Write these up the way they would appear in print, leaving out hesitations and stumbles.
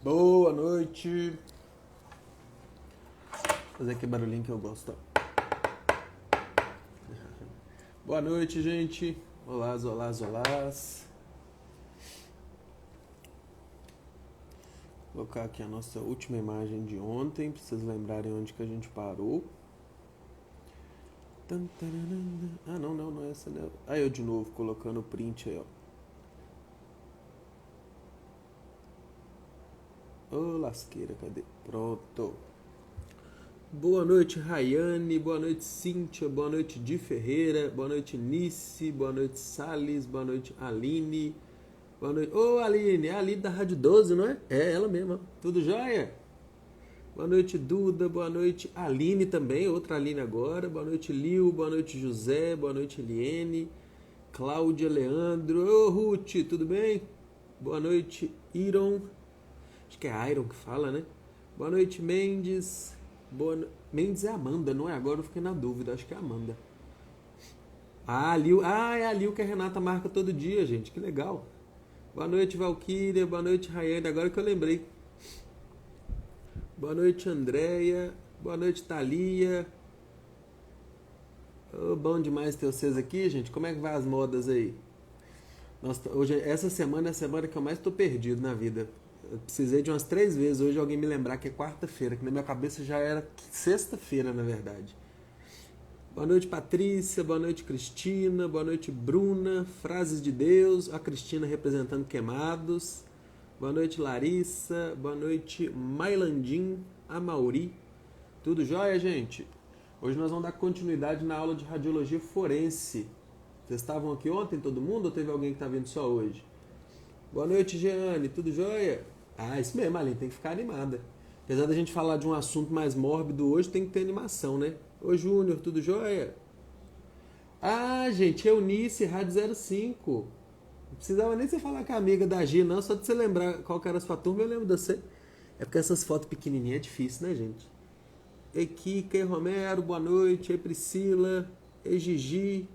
Boa noite. Vou fazer aquele barulhinho que eu gosto. Boa noite, gente. Olá, olá, olá. Vou colocar aqui a nossa última imagem de ontem, para vocês lembrarem onde que a gente parou. Ah, não é essa, não. Aí eu de novo colocando o print aí, ó. Ô, lasqueira, cadê? Pronto. Boa noite, Rayane. Boa noite, Cíntia. Boa noite, Di Ferreira. Boa noite, Nice. Boa noite, Salles. Boa noite, Aline. Boa noite. Ô, Aline. É a Aline da Rádio 12, não é? É ela mesma. Tudo jóia? Boa noite, Duda. Boa noite, Aline também. Outra Aline agora. Boa noite, Lil. Boa noite, José. Boa noite, Eliene. Cláudia, Leandro. Ô, Ruth, tudo bem? Boa noite, Iron. Acho que é Iron que fala, né? Boa noite, Mendes. Mendes é Amanda, não é? Agora eu fiquei na dúvida. Acho que é Amanda. Ah, Lil. Ah, é a Lil que a Renata marca todo dia, gente. Que legal. Boa noite, Valquíria. Boa noite, Rayane. Agora que eu lembrei. Boa noite, Andréia. Boa noite, Thalia. Oh, bom demais ter vocês aqui, gente. Como é que vai as modas aí? Nossa, hoje, essa semana é a semana que eu mais tô perdido na vida. Eu precisei de umas 3 vezes hoje alguém me lembrar que é quarta-feira, que na minha cabeça já era sexta-feira, na verdade. Boa noite, Patrícia. Boa noite, Cristina. Boa noite, Bruna. Frases de Deus. A Cristina representando Queimados. Boa noite, Larissa. Boa noite, Mailandim, Amauri. Tudo jóia, gente? Hoje nós vamos dar continuidade na aula de radiologia forense. Vocês estavam aqui ontem, todo mundo, ou teve alguém que está vindo só hoje? Boa noite, Jeane. Tudo jóia? Ah, isso mesmo, Aline, tem que ficar animada. Apesar da gente falar de um assunto mais mórbido hoje, tem que ter animação, né? Ô, Júnior, tudo jóia? Ah, gente, Eunice, Rádio 05. Não precisava nem você falar com a amiga da Gia, não. Só de você lembrar qual que era a sua turma, eu lembro de você. É porque essas fotos pequenininhas é difícil, né, gente? Ei, Kika, ei, Romero, boa noite. Ei, Priscila. Ei, Gigi.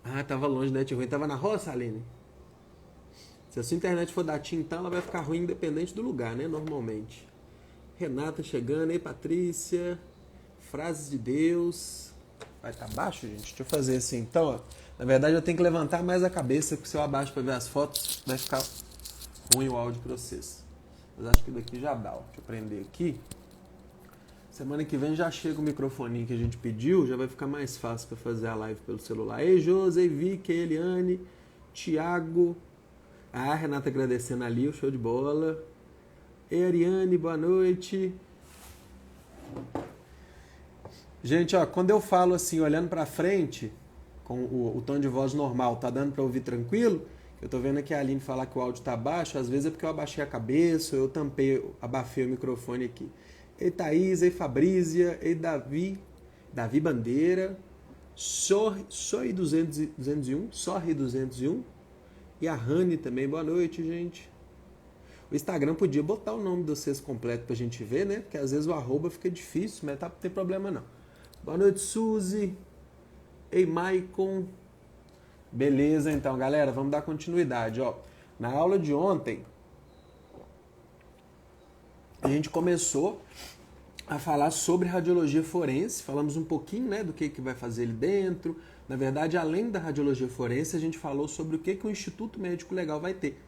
Ah, tava longe, né, tio? Tava na roça, Aline? Se a sua internet for da TIM, então ela vai ficar ruim independente do lugar, né? Normalmente. Renata chegando. Ei, Patrícia. Frases de Deus. Vai estar baixo, gente? Deixa eu fazer assim. Então, ó. Na verdade, eu tenho que levantar mais a cabeça, porque se eu abaixo para ver as fotos, vai ficar ruim o áudio para vocês. Mas acho que daqui já dá, ó. Deixa eu prender aqui. Semana que vem já chega o microfoninho que a gente pediu, já vai ficar mais fácil para fazer a live pelo celular. Ei, José, ei, Vicky, Eliane, Thiago. Ah, Renata agradecendo ali, o show de bola. Ei, Ariane, boa noite. Gente, ó, quando eu falo assim, olhando pra frente, com o tom de voz normal, tá dando pra ouvir tranquilo? Eu tô vendo aqui a Aline falar que o áudio tá baixo, às vezes é porque eu abaixei a cabeça, eu abafei o microfone aqui. Ei, Thaís, ei, Fabrízia, ei, Davi Bandeira, Sorri 201, Sorri 201, e a Rani também, boa noite, gente. O Instagram podia botar o nome de vocês completo pra gente ver, né? Porque às vezes o arroba fica difícil, mas não tem problema não. Boa noite, Suzy. Ei, Maicon. Beleza, então, galera, vamos dar continuidade, ó. Na aula de ontem, a gente começou a falar sobre radiologia forense, falamos um pouquinho, né, do que vai fazer ali dentro. Na verdade, além da radiologia forense, a gente falou sobre o que o Instituto Médico Legal vai ter.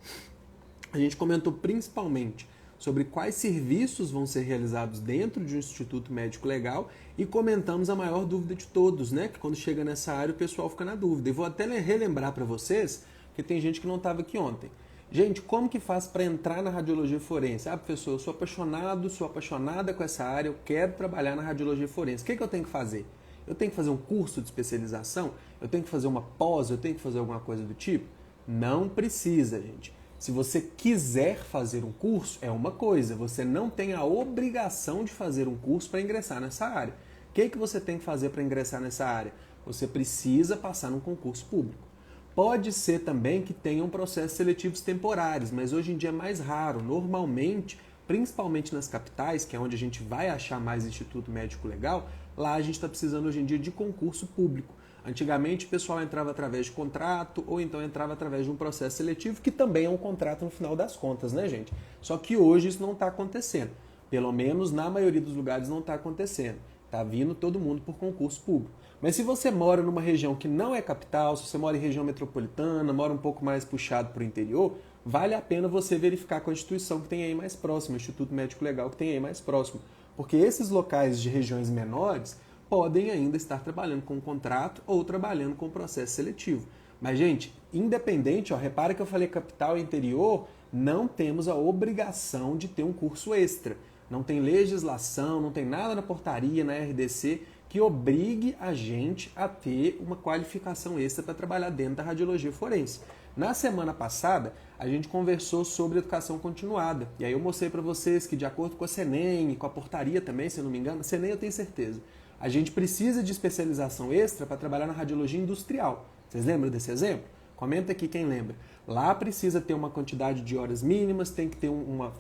A gente comentou principalmente sobre quais serviços vão ser realizados dentro de um Instituto Médico Legal e comentamos a maior dúvida de todos, né? Que quando chega nessa área o pessoal fica na dúvida. E vou até relembrar para vocês, que tem gente que não estava aqui ontem. Gente, como que faz para entrar na radiologia forense? Ah, professor, eu sou apaixonada com essa área, eu quero trabalhar na radiologia forense. O que eu tenho que fazer? Eu tenho que fazer um curso de especialização? Eu tenho que fazer uma pós? Eu tenho que fazer alguma coisa do tipo? Não precisa, gente. Se você quiser fazer um curso, é uma coisa. Você não tem a obrigação de fazer um curso para ingressar nessa área. O que você tem que fazer para ingressar nessa área? Você precisa passar num concurso público. Pode ser também que tenham processos seletivos temporários, mas hoje em dia é mais raro. Normalmente, principalmente nas capitais, que é onde a gente vai achar mais Instituto Médico Legal, lá a gente está precisando hoje em dia de concurso público. Antigamente o pessoal entrava através de contrato ou então entrava através de um processo seletivo, que também é um contrato no final das contas, né, gente? Só que hoje isso não está acontecendo. Pelo menos na maioria dos lugares não está acontecendo. Está vindo todo mundo por concurso público. Mas se você mora numa região que não é capital, se você mora em região metropolitana, mora um pouco mais puxado para o interior, vale a pena você verificar com a instituição que tem aí mais próximo, o Instituto Médico Legal que tem aí mais próximo. Porque esses locais de regiões menores podem ainda estar trabalhando com contrato ou trabalhando com processo seletivo. Mas, gente, independente, repara que eu falei capital e interior, não temos a obrigação de ter um curso extra. Não tem legislação, não tem nada na portaria, na RDC, que obrigue a gente a ter uma qualificação extra para trabalhar dentro da radiologia forense. Na semana passada, a gente conversou sobre educação continuada. E aí eu mostrei para vocês que, de acordo com a Senem e com a portaria também, se eu não me engano, a Senem eu tenho certeza, a gente precisa de especialização extra para trabalhar na radiologia industrial. Vocês lembram desse exemplo? Comenta aqui quem lembra. Lá precisa ter uma quantidade de horas mínimas, tem que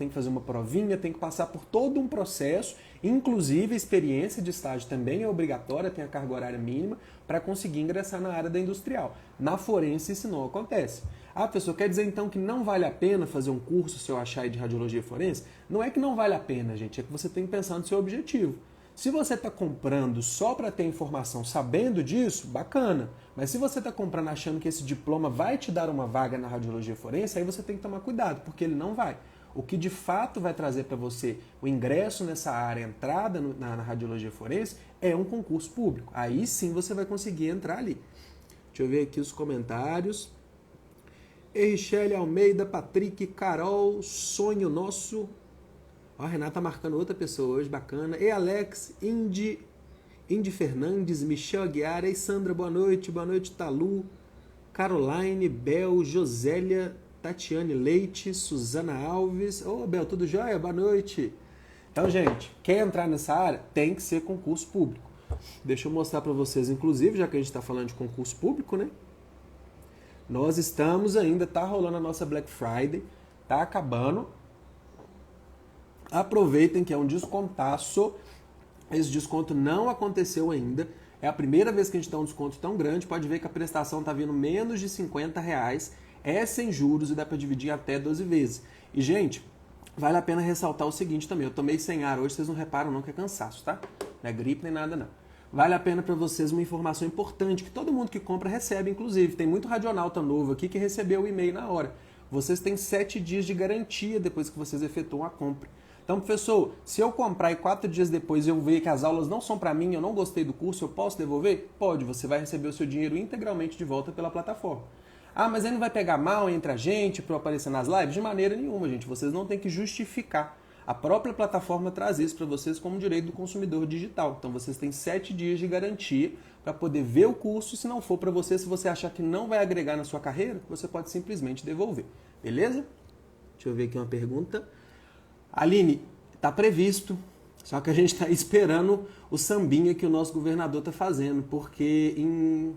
fazer uma provinha, tem que passar por todo um processo, inclusive a experiência de estágio também é obrigatória, tem a carga horária mínima para conseguir ingressar na área da industrial. Na forense isso não acontece. Ah, pessoa, quer dizer então que não vale a pena fazer um curso se eu achar aí de radiologia forense? Não é que não vale a pena, gente, é que você tem que pensar no seu objetivo. Se você está comprando só para ter informação sabendo disso, bacana. Mas se você está comprando achando que esse diploma vai te dar uma vaga na radiologia forense, aí você tem que tomar cuidado, porque ele não vai. O que de fato vai trazer para você o ingresso nessa área, a entrada na radiologia forense, é um concurso público. Aí sim você vai conseguir entrar ali. Deixa eu ver aqui os comentários. Richelle Almeida, Patrick, Carol, sonho nosso. Ó, a Renata marcando outra pessoa hoje, bacana. E Alex, Indy Fernandes, Michel Aguiar, e Sandra, boa noite, Talu, Caroline, Bel, Josélia, Tatiane Leite, Suzana Alves. Ô, Bel, tudo jóia? Boa noite. Então, gente, quer entrar nessa área? Tem que ser concurso público. Deixa eu mostrar para vocês, inclusive, já que a gente está falando de concurso público, né? Nós estamos ainda, tá rolando a nossa Black Friday, tá acabando. Aproveitem que é um descontaço. Esse desconto não aconteceu ainda. É a primeira vez que a gente dá um desconto tão grande. Pode ver que a prestação está vindo menos de R$50. É sem juros e dá para dividir até 12 vezes. E, gente, vale a pena ressaltar o seguinte também. Eu tomei sem ar hoje, vocês não reparam não que é cansaço, tá? Não é gripe nem nada não. Vale a pena para vocês uma informação importante que todo mundo que compra recebe, inclusive. Tem muito radionauta novo aqui que recebeu o e-mail na hora. Vocês têm 7 dias de garantia depois que vocês efetuam a compra. Então, professor, se eu comprar e 4 dias depois eu ver que as aulas não são para mim, eu não gostei do curso, eu posso devolver? Pode, você vai receber o seu dinheiro integralmente de volta pela plataforma. Ah, mas ele não vai pegar mal entre a gente para eu aparecer nas lives? De maneira nenhuma, gente. Vocês não têm que justificar. A própria plataforma traz isso para vocês como direito do consumidor digital. Então, vocês têm 7 dias de garantia para poder ver o curso. Se não for para você, se você achar que não vai agregar na sua carreira, você pode simplesmente devolver. Beleza? Deixa eu ver aqui uma pergunta. Aline, está previsto, só que a gente está esperando o sambinha que o nosso governador está fazendo, porque em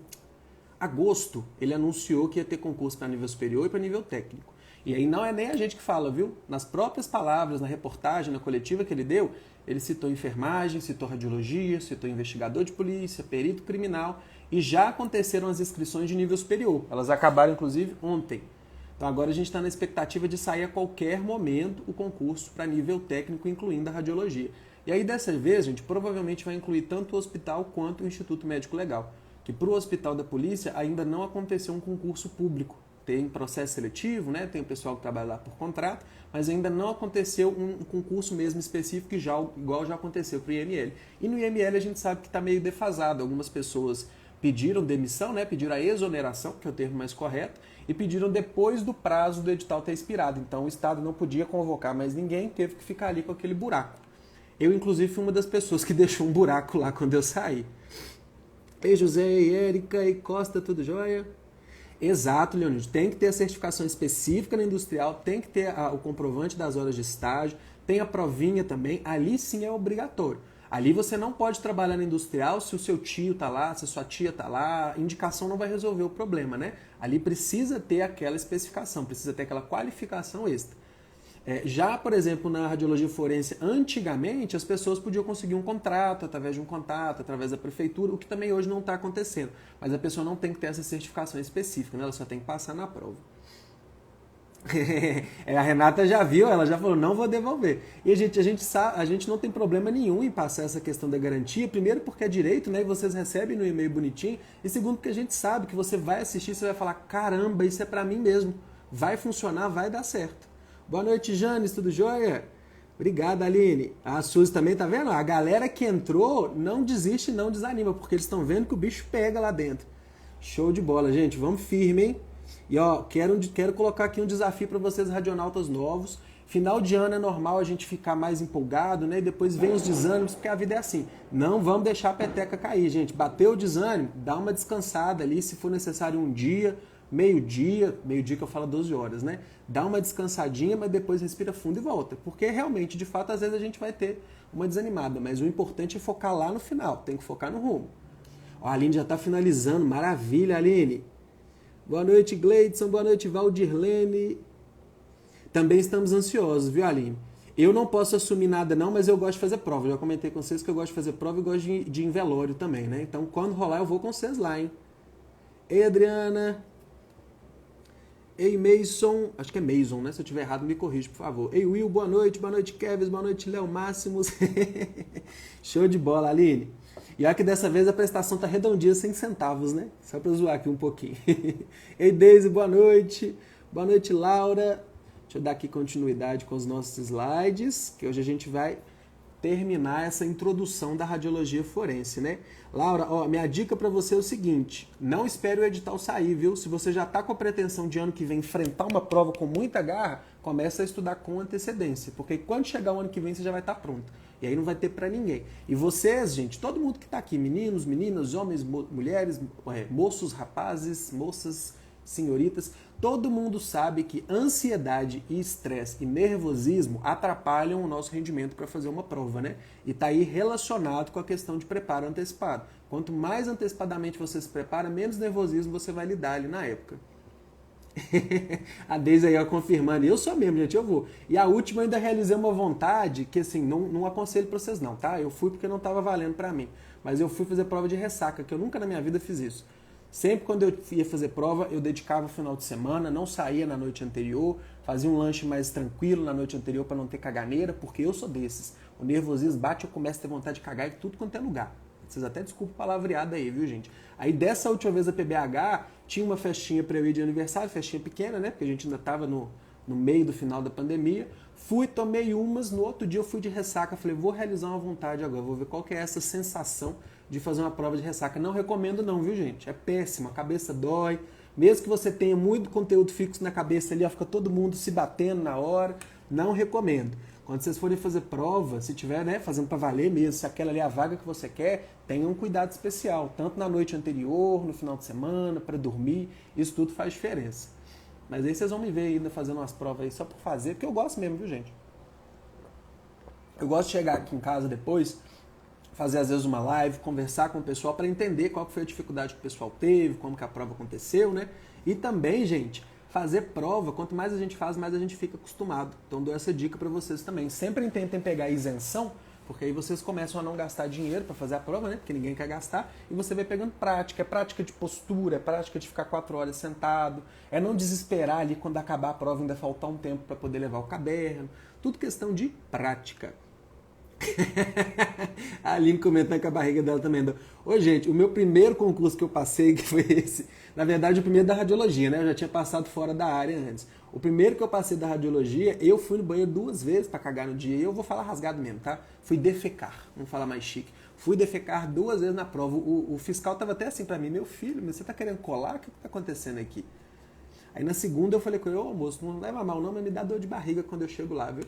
agosto ele anunciou que ia ter concurso para nível superior e para nível técnico. E aí não é nem a gente que fala, viu? Nas próprias palavras, na reportagem, na coletiva que ele deu, ele citou enfermagem, citou radiologia, citou investigador de polícia, perito criminal, e já aconteceram as inscrições de nível superior. Elas acabaram, inclusive, ontem. Então agora a gente está na expectativa de sair a qualquer momento o concurso para nível técnico, incluindo a radiologia. E aí dessa vez, gente, provavelmente vai incluir tanto o hospital quanto o Instituto Médico Legal. Que para o Hospital da Polícia ainda não aconteceu um concurso público. Tem processo seletivo, né? Tem o pessoal que trabalha lá por contrato, mas ainda não aconteceu um concurso mesmo específico, igual já aconteceu para o IML. E no IML a gente sabe que está meio defasado. Algumas pessoas pediram demissão, né? Pediram a exoneração, que é o termo mais correto, e pediram depois do prazo do edital ter expirado. Então o Estado não podia convocar mais ninguém, teve que ficar ali com aquele buraco. Eu, inclusive, fui uma das pessoas que deixou um buraco lá quando eu saí. Ei, José, e Érica, e Costa, tudo jóia? Exato, Leonide. Tem que ter a certificação específica na industrial, tem que ter o comprovante das horas de estágio, tem a provinha também, ali sim é obrigatório. Ali você não pode trabalhar na industrial se o seu tio está lá, se a sua tia está lá, indicação não vai resolver o problema, né? Ali precisa ter aquela especificação, precisa ter aquela qualificação extra. Já, por exemplo, na radiologia forense, antigamente as pessoas podiam conseguir um contrato através de um contato, através da prefeitura, o que também hoje não está acontecendo. Mas a pessoa não tem que ter essa certificação específica, né? Ela só tem que passar na prova. A Renata já viu, ela já falou, não vou devolver. E a gente não tem problema nenhum em passar essa questão da garantia, primeiro porque é direito, né? E vocês recebem no e-mail bonitinho, e segundo porque a gente sabe que você vai assistir, você vai falar, caramba, isso é pra mim mesmo. Vai funcionar, vai dar certo. Boa noite, Janes, tudo jóia? Obrigado, Aline. A Suzy também, tá vendo? A galera que entrou não desiste, não desanima, porque eles estão vendo que o bicho pega lá dentro. Show de bola, gente. Vamos firme, hein? E ó, quero colocar aqui um desafio para vocês radionautas novos. Final de ano é normal a gente ficar mais empolgado, né? E depois vem os desânimos, porque a vida é assim. Não vamos deixar a peteca cair, gente. Bateu o desânimo, dá uma descansada ali, se for necessário um dia, meio-dia que eu falo 12 horas, né? Dá uma descansadinha, mas depois respira fundo e volta. Porque realmente, de fato, às vezes a gente vai ter uma desanimada, mas o importante é focar lá no final, tem que focar no rumo. Ó, a Aline já tá finalizando, maravilha, Aline. Boa noite, Gleidson, boa noite, Valdirlene. Também estamos ansiosos, viu, Aline? Eu não posso assumir nada não, mas eu gosto de fazer prova. Eu já comentei com vocês que eu gosto de fazer prova e gosto de ir em velório também, né? Então, quando rolar, eu vou com vocês lá, hein? Ei, Adriana. Ei, Mason. Acho que é Mason, né? Se eu tiver errado, me corrija, por favor. Ei, Will, boa noite, Kevin, boa noite, Léo Máximos. Show de bola, Aline. E olha que dessa vez a prestação tá redondinha, 100 centavos, né? Só para zoar aqui um pouquinho. Ei, Deise, boa noite. Boa noite, Laura. Deixa eu dar aqui continuidade com os nossos slides, que hoje a gente vai terminar essa introdução da radiologia forense, né? Laura, ó, minha dica para você é o seguinte, não espere o edital sair, viu? Se você já tá com a pretensão de ano que vem enfrentar uma prova com muita garra, começa a estudar com antecedência, porque quando chegar o ano que vem você já vai estar pronto. E aí não vai ter para ninguém. E vocês, gente, todo mundo que tá aqui, meninos, meninas, homens, mulheres, moços, rapazes, moças, senhoritas, todo mundo sabe que ansiedade e estresse e nervosismo atrapalham o nosso rendimento para fazer uma prova, né? E tá aí relacionado com a questão de preparo antecipado. Quanto mais antecipadamente você se prepara, menos nervosismo você vai lidar ali na época. A Deise aí, ó, confirmando. Eu sou mesmo, gente, eu vou. E a última eu ainda realizei uma vontade que, assim, não aconselho pra vocês não, tá? Eu fui porque não tava valendo pra mim. Mas eu fui fazer prova de ressaca, que eu nunca na minha vida fiz isso. Sempre quando eu ia fazer prova, eu dedicava o final de semana, não saía na noite anterior, fazia um lanche mais tranquilo na noite anterior para não ter caganeira, porque eu sou desses. O nervosismo bate, eu começo a ter vontade de cagar em tudo quanto é lugar. Vocês até desculpem o palavreado aí, viu, gente? Aí dessa última vez a PBH tinha uma festinha para eu ir de aniversário, festinha pequena, né? Porque a gente ainda estava no meio do final da pandemia. Fui, tomei umas, no outro dia eu fui de ressaca, falei, vou realizar uma vontade agora, vou ver qual que é essa sensação de fazer uma prova de ressaca. Não recomendo não, viu, gente? É péssimo, a cabeça dói. Mesmo que você tenha muito conteúdo fixo na cabeça ali, fica todo mundo se batendo na hora. Não recomendo. Quando vocês forem fazer prova, se tiver, né, fazendo para valer mesmo, se aquela ali é a vaga que você quer, tenha um cuidado especial, tanto na noite anterior, no final de semana, para dormir, isso tudo faz diferença. Mas aí vocês vão me ver ainda fazendo umas provas aí só por fazer, porque eu gosto mesmo, viu, gente? Eu gosto de chegar aqui em casa depois, fazer às vezes uma live, conversar com o pessoal para entender qual foi a dificuldade que o pessoal teve, como que a prova aconteceu, né? E também, gente, fazer prova, quanto mais a gente faz, mais a gente fica acostumado. Então dou essa dica para vocês também. Sempre tentem pegar isenção, porque aí vocês começam a não gastar dinheiro para fazer a prova, né? Porque ninguém quer gastar, e você vai pegando prática. É prática de postura, é prática de ficar 4 horas sentado, é não desesperar ali quando acabar a prova, ainda faltar um tempo para poder levar o caderno. Tudo questão de prática. A Aline comentando que a barriga dela também andou. Ô, gente, o meu primeiro concurso que eu passei, que foi esse, na verdade o primeiro da radiologia, né? Eu já tinha passado fora da área antes. O primeiro que eu passei da radiologia, eu fui no banheiro 2 vezes pra cagar no dia. E eu vou falar rasgado mesmo, tá? Fui defecar, vamos falar mais chique. Fui defecar 2 vezes na prova. O fiscal tava até assim pra mim, meu filho, mas você tá querendo colar? O que tá acontecendo aqui? Aí na segunda eu falei com ele, ô moço, não leva mal não, mas me dá dor de barriga quando eu chego lá, viu?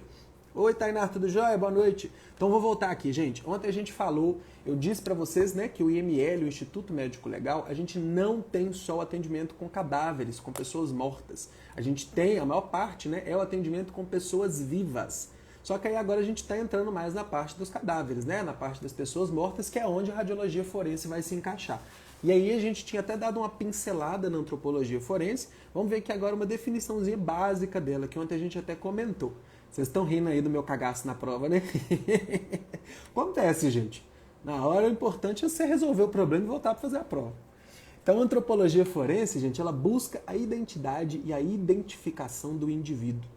Oi, Tainá, tudo jóia? Boa noite. Então vou voltar aqui, gente. Ontem a gente falou, eu disse para vocês, né, que o IML, o Instituto Médico Legal, a gente não tem só o atendimento com cadáveres, com pessoas mortas. A gente tem, a maior parte, né, é o atendimento com pessoas vivas. Só que aí agora a gente está entrando mais na parte dos cadáveres, né, na parte das pessoas mortas, que é onde a radiologia forense vai se encaixar. E aí a gente tinha até dado uma pincelada na antropologia forense. Vamos ver aqui agora uma definiçãozinha básica dela, que ontem a gente até comentou. Vocês estão rindo aí do meu cagaço na prova, né? Acontece, gente. Na hora, o importante é você resolver o problema e voltar para fazer a prova. Então, a antropologia forense, gente, ela busca a identidade e a identificação do indivíduo.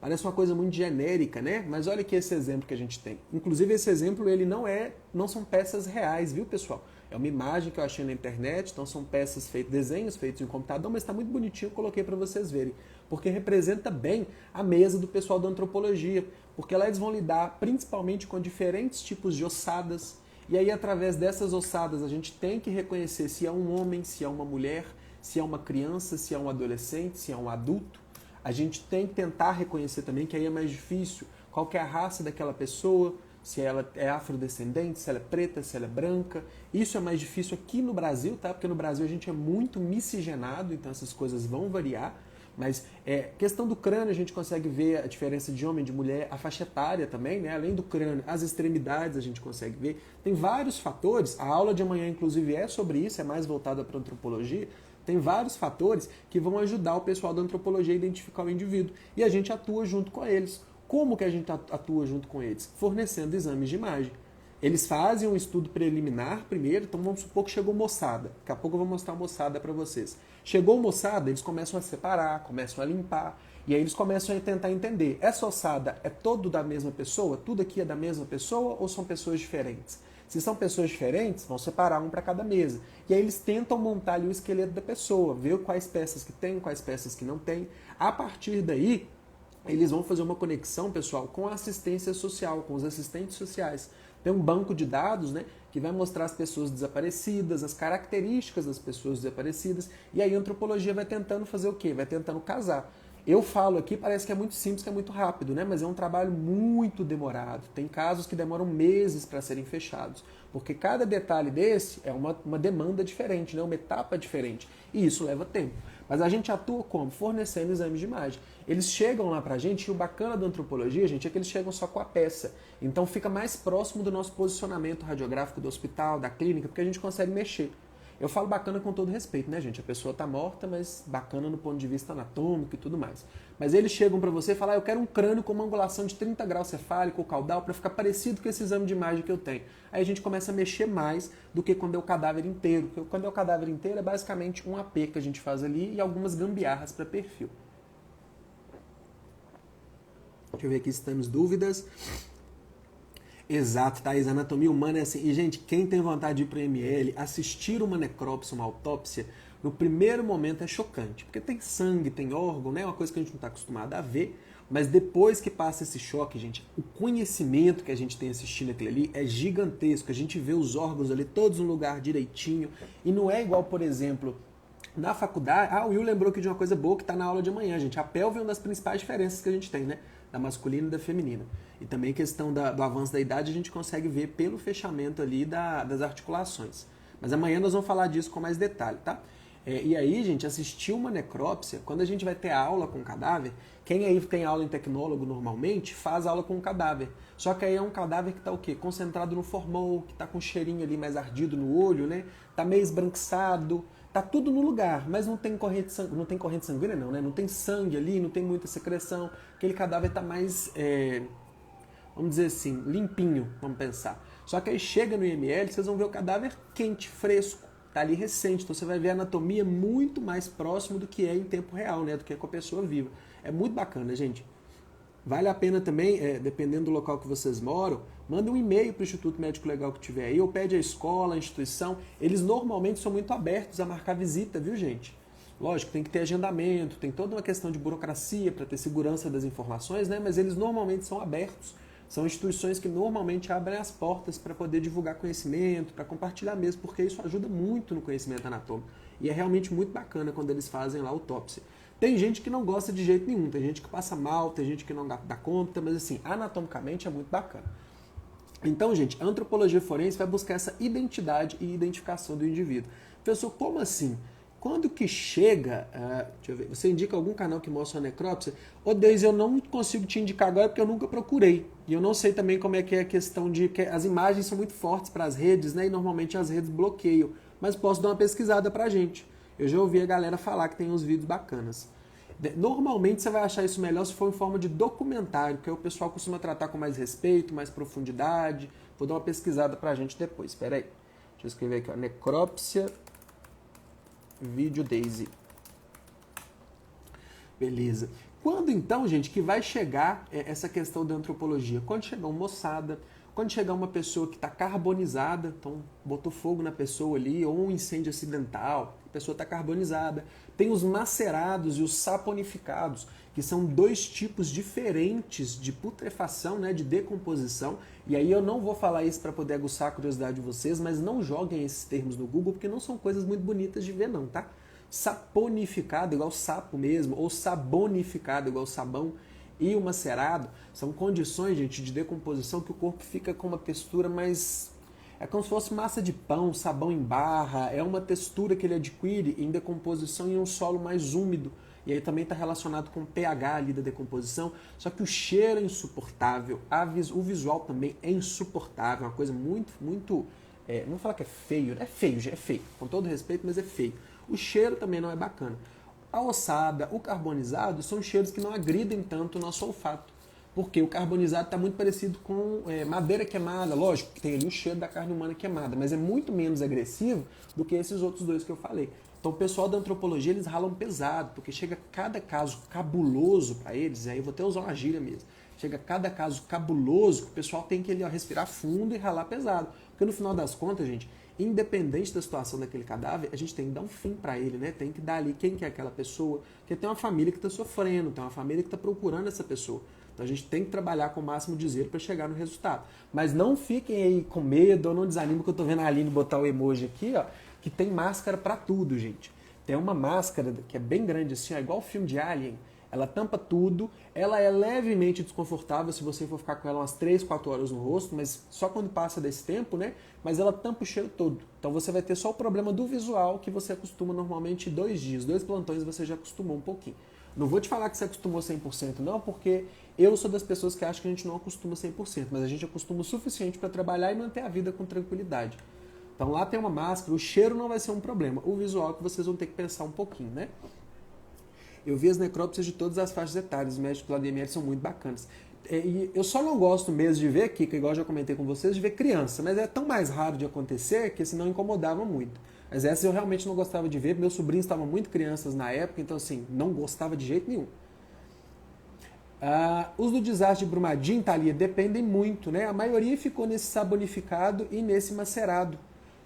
Parece uma coisa muito genérica, né? Mas olha aqui esse exemplo que a gente tem. Inclusive, esse exemplo, ele não são peças reais, viu, pessoal? É uma imagem que eu achei na internet, então são peças feitas, desenhos feitos em computador, mas está muito bonitinho, eu coloquei para vocês verem. Porque representa bem a mesa do pessoal da antropologia, porque lá eles vão lidar principalmente com diferentes tipos de ossadas, e aí através dessas ossadas a gente tem que reconhecer se é um homem, se é uma mulher, se é uma criança, se é um adolescente, se é um adulto. A gente tem que tentar reconhecer também, que aí é mais difícil, qual que é a raça daquela pessoa, se ela é afrodescendente, se ela é preta, se ela é branca. Isso é mais difícil aqui no Brasil, tá? Porque no Brasil a gente é muito miscigenado, então essas coisas vão variar. Mas questão do crânio, a gente consegue ver a diferença de homem e de mulher, a faixa etária também, né? Além do crânio, as extremidades a gente consegue ver. Tem vários fatores, a aula de amanhã inclusive é sobre isso, é mais voltada para a antropologia. Tem vários fatores que vão ajudar o pessoal da antropologia a identificar o indivíduo. E a gente atua junto com eles. Como que a gente atua junto com eles? Fornecendo exames de imagem. Eles fazem um estudo preliminar primeiro, então vamos supor que chegou moçada. Daqui a pouco eu vou mostrar a moçada para vocês. Chegou moçada, eles começam a separar, começam a limpar, e aí eles começam a tentar entender, essa ossada é todo da mesma pessoa? Tudo aqui é da mesma pessoa ou são pessoas diferentes? Se são pessoas diferentes, vão separar um para cada mesa. E aí eles tentam montar ali o esqueleto da pessoa, ver quais peças que tem, quais peças que não tem. A partir daí, eles vão fazer uma conexão, pessoal, com a assistência social, com os assistentes sociais. Tem um banco de dados, né, que vai mostrar as pessoas desaparecidas, as características das pessoas desaparecidas, e aí a antropologia vai tentando fazer o quê? Vai tentando casar. Eu falo aqui, parece que é muito simples, que é muito rápido, né? Mas é um trabalho muito demorado. Tem casos que demoram meses para serem fechados, porque cada detalhe desse é uma demanda diferente, né? Uma etapa diferente, e isso leva tempo. Mas a gente atua como? Fornecendo exames de imagem. Eles chegam lá pra gente, e o bacana da antropologia, gente, é que eles chegam só com a peça. Então fica mais próximo do nosso posicionamento radiográfico do hospital, da clínica, porque a gente consegue mexer. Eu falo bacana com todo respeito, né, gente? A pessoa tá morta, mas bacana no ponto de vista anatômico e tudo mais. Mas eles chegam para você e falam, eu quero um crânio com uma angulação de 30 graus cefálico, caudal, para ficar parecido com esse exame de imagem que eu tenho. Aí a gente começa a mexer mais do que quando é o cadáver inteiro. Porque quando é o cadáver inteiro é basicamente um AP que a gente faz ali e algumas gambiarras para perfil. Deixa eu ver aqui se temos dúvidas. Exato, Thaís, a anatomia humana é assim. E, gente, quem tem vontade de ir para o ML, assistir uma necrópsia, uma autópsia, no primeiro momento é chocante. Porque tem sangue, tem órgão, né? É uma coisa que a gente não está acostumado a ver. Mas depois que passa esse choque, gente, o conhecimento que a gente tem assistindo aquilo ali é gigantesco. A gente vê os órgãos ali todos no lugar direitinho. E não é igual, por exemplo, na faculdade... Ah, o Will lembrou aqui de uma coisa boa que está na aula de amanhã, gente. A pelve é uma das principais diferenças que a gente tem, né? Da masculina e da feminina. E também a questão do avanço da idade a gente consegue ver pelo fechamento ali das articulações. Mas amanhã nós vamos falar disso com mais detalhe, tá? E aí, gente, assistir uma necrópsia, quando a gente vai ter aula com cadáver, quem aí tem aula em tecnólogo normalmente faz aula com cadáver. Só que aí é um cadáver que está o quê? Concentrado no formol, que está com um cheirinho ali mais ardido no olho, né? Tá meio esbranquiçado, tá tudo no lugar, mas não tem corrente sanguínea não, né? Não tem sangue ali, não tem muita secreção. Aquele cadáver tá mais, vamos dizer assim, limpinho, vamos pensar. Só que aí chega no IML, vocês vão ver o cadáver quente, fresco, tá ali recente. Então você vai ver a anatomia muito mais próximo do que é em tempo real, né? Do que é com a pessoa viva. É muito bacana, gente. Vale a pena também, dependendo do local que vocês moram, manda um e-mail para o Instituto Médico Legal que tiver aí, ou pede a escola, a instituição. Eles normalmente são muito abertos a marcar visita, viu, gente? Lógico, tem que ter agendamento, tem toda uma questão de burocracia para ter segurança das informações, né? Mas eles normalmente são abertos. São instituições que normalmente abrem as portas para poder divulgar conhecimento, para compartilhar mesmo, porque isso ajuda muito no conhecimento anatômico. E é realmente muito bacana quando eles fazem lá a autópsia. Tem gente que não gosta de jeito nenhum, tem gente que passa mal, tem gente que não dá conta, mas assim, anatomicamente é muito bacana. Então, gente, a antropologia forense vai buscar essa identidade e identificação do indivíduo. Professor, como assim? Quando que chega, deixa eu ver, você indica algum canal que mostra a necrópsia? Ô, Deise, eu não consigo te indicar agora porque eu nunca procurei. E eu não sei também como é que é a questão de que as imagens são muito fortes para as redes, né? E normalmente as redes bloqueiam. Mas posso dar uma pesquisada pra gente. Eu já ouvi a galera falar que tem uns vídeos bacanas. Normalmente você vai achar isso melhor se for em forma de documentário, que o pessoal costuma tratar com mais respeito, mais profundidade. Vou dar uma pesquisada pra gente depois. Espera aí. Deixa eu escrever aqui, ó. Necrópsia Video Daisy. Beleza. Quando então, gente, que vai chegar essa questão da antropologia? Quando chegar uma moçada, quando chegar uma pessoa que está carbonizada, então botou fogo na pessoa ali, ou um incêndio acidental, a pessoa está carbonizada. Tem os macerados e os saponificados, que são dois tipos diferentes de putrefação, né, de decomposição. E aí eu não vou falar isso para poder aguçar a curiosidade de vocês, mas não joguem esses termos no Google, porque não são coisas muito bonitas de ver não, tá? Saponificado, igual sapo mesmo, ou sabonificado, igual sabão, e o macerado, são condições, gente, de decomposição que o corpo fica com uma textura mais... É como se fosse massa de pão, sabão em barra, é uma textura que ele adquire em decomposição em um solo mais úmido. E aí também está relacionado com o pH ali da decomposição, só que o cheiro é insuportável, o visual também é insuportável, é uma coisa muito, muito... não vou falar que é feio, é feio, é feio, com todo respeito, mas é feio. O cheiro também não é bacana. A ossada, o carbonizado, são cheiros que não agridem tanto o nosso olfato. Porque o carbonizado está muito parecido com madeira queimada. Lógico que tem ali o cheiro da carne humana queimada, mas é muito menos agressivo do que esses outros dois que eu falei. Então o pessoal da antropologia, eles ralam pesado, porque chega cada caso cabuloso para eles, aí eu vou até usar uma gíria mesmo, chega cada caso cabuloso que o pessoal tem que respirar fundo e ralar pesado. Porque no final das contas, gente, independente da situação daquele cadáver, a gente tem que dar um fim para ele, né? Tem que dar ali quem que é aquela pessoa, porque tem uma família que está sofrendo, tem uma família que está procurando essa pessoa. Então a gente tem que trabalhar com o máximo de zelo para chegar no resultado. Mas não fiquem aí com medo ou não desanimem, que eu tô vendo a Aline botar o emoji aqui, ó, que tem máscara para tudo, gente. Tem uma máscara que é bem grande assim, ó, igual o filme de Alien. Ela tampa tudo, ela é levemente desconfortável se você for ficar com ela umas 3, 4 horas no rosto, mas só quando passa desse tempo, né? Mas ela tampa o cheiro todo. Então você vai ter só o problema do visual, que você acostuma normalmente 2 dias. 2 plantões você já acostumou um pouquinho. Não vou te falar que você acostumou 100% não, porque eu sou das pessoas que acham que a gente não acostuma 100%, mas a gente acostuma o suficiente para trabalhar e manter a vida com tranquilidade. Então lá tem uma máscara, o cheiro não vai ser um problema. O visual é que vocês vão ter que pensar um pouquinho, né? Eu vi as necrópsias de todas as faixas etárias, os médicos lá do IML são muito bacanas. E eu só não gosto mesmo de ver, Kika, igual eu já comentei com vocês, de ver criança, mas é tão mais raro de acontecer que senão incomodava muito. Mas essas eu realmente não gostava de ver, meus sobrinhos estavam muito crianças na época, então assim, não gostava de jeito nenhum. Os do desastre de Brumadinho, Thalia, dependem muito, né? A maioria ficou nesse sabonificado e nesse macerado,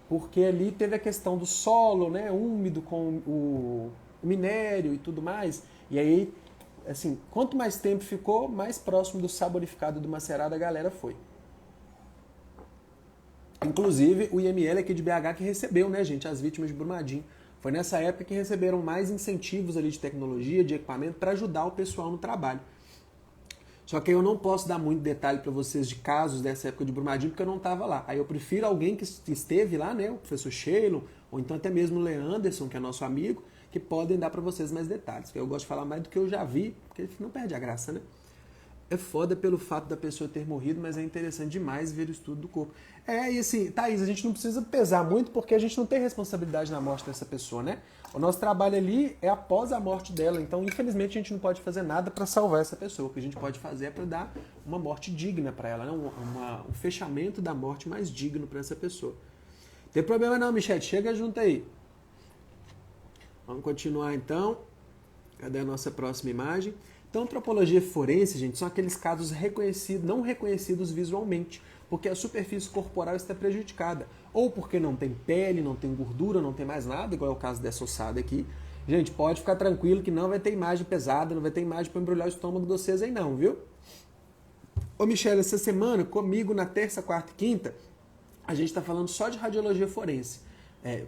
porque ali teve a questão do solo, né, úmido com o minério e tudo mais, e aí, assim, quanto mais tempo ficou, mais próximo do sabonificado do macerado a galera foi. Inclusive, o IML aqui de BH que recebeu, né, gente, as vítimas de Brumadinho. Foi nessa época que receberam mais incentivos ali de tecnologia, de equipamento, para ajudar o pessoal no trabalho. Só que eu não posso dar muito detalhe para vocês de casos dessa época de Brumadinho, porque eu não estava lá. Aí eu prefiro alguém que esteve lá, né, o professor Sheilon, ou então até mesmo o Leanderson, que é nosso amigo, que podem dar para vocês mais detalhes. Eu gosto de falar mais do que eu já vi, porque não perde a graça, né? É foda pelo fato da pessoa ter morrido, mas é interessante demais ver o estudo do corpo. E assim, Thaís, a gente não precisa pesar muito, porque a gente não tem responsabilidade na morte dessa pessoa, né? O nosso trabalho ali é após a morte dela, então infelizmente a gente não pode fazer nada para salvar essa pessoa. O que a gente pode fazer é para dar uma morte digna para ela, né? Um fechamento da morte mais digno para essa pessoa. Não tem problema não, Michete, chega junto aí. Vamos continuar então. Cadê a nossa próxima imagem? Então, antropologia forense, gente, são aqueles casos não reconhecidos visualmente, porque a superfície corporal está prejudicada, ou porque não tem pele, não tem gordura, não tem mais nada, igual é o caso dessa ossada aqui. Gente, pode ficar tranquilo que não vai ter imagem pesada, não vai ter imagem para embrulhar o estômago de vocês aí não, viu? Ô, Michele, essa semana, comigo, na terça, quarta e quinta, a gente está falando só de radiologia forense.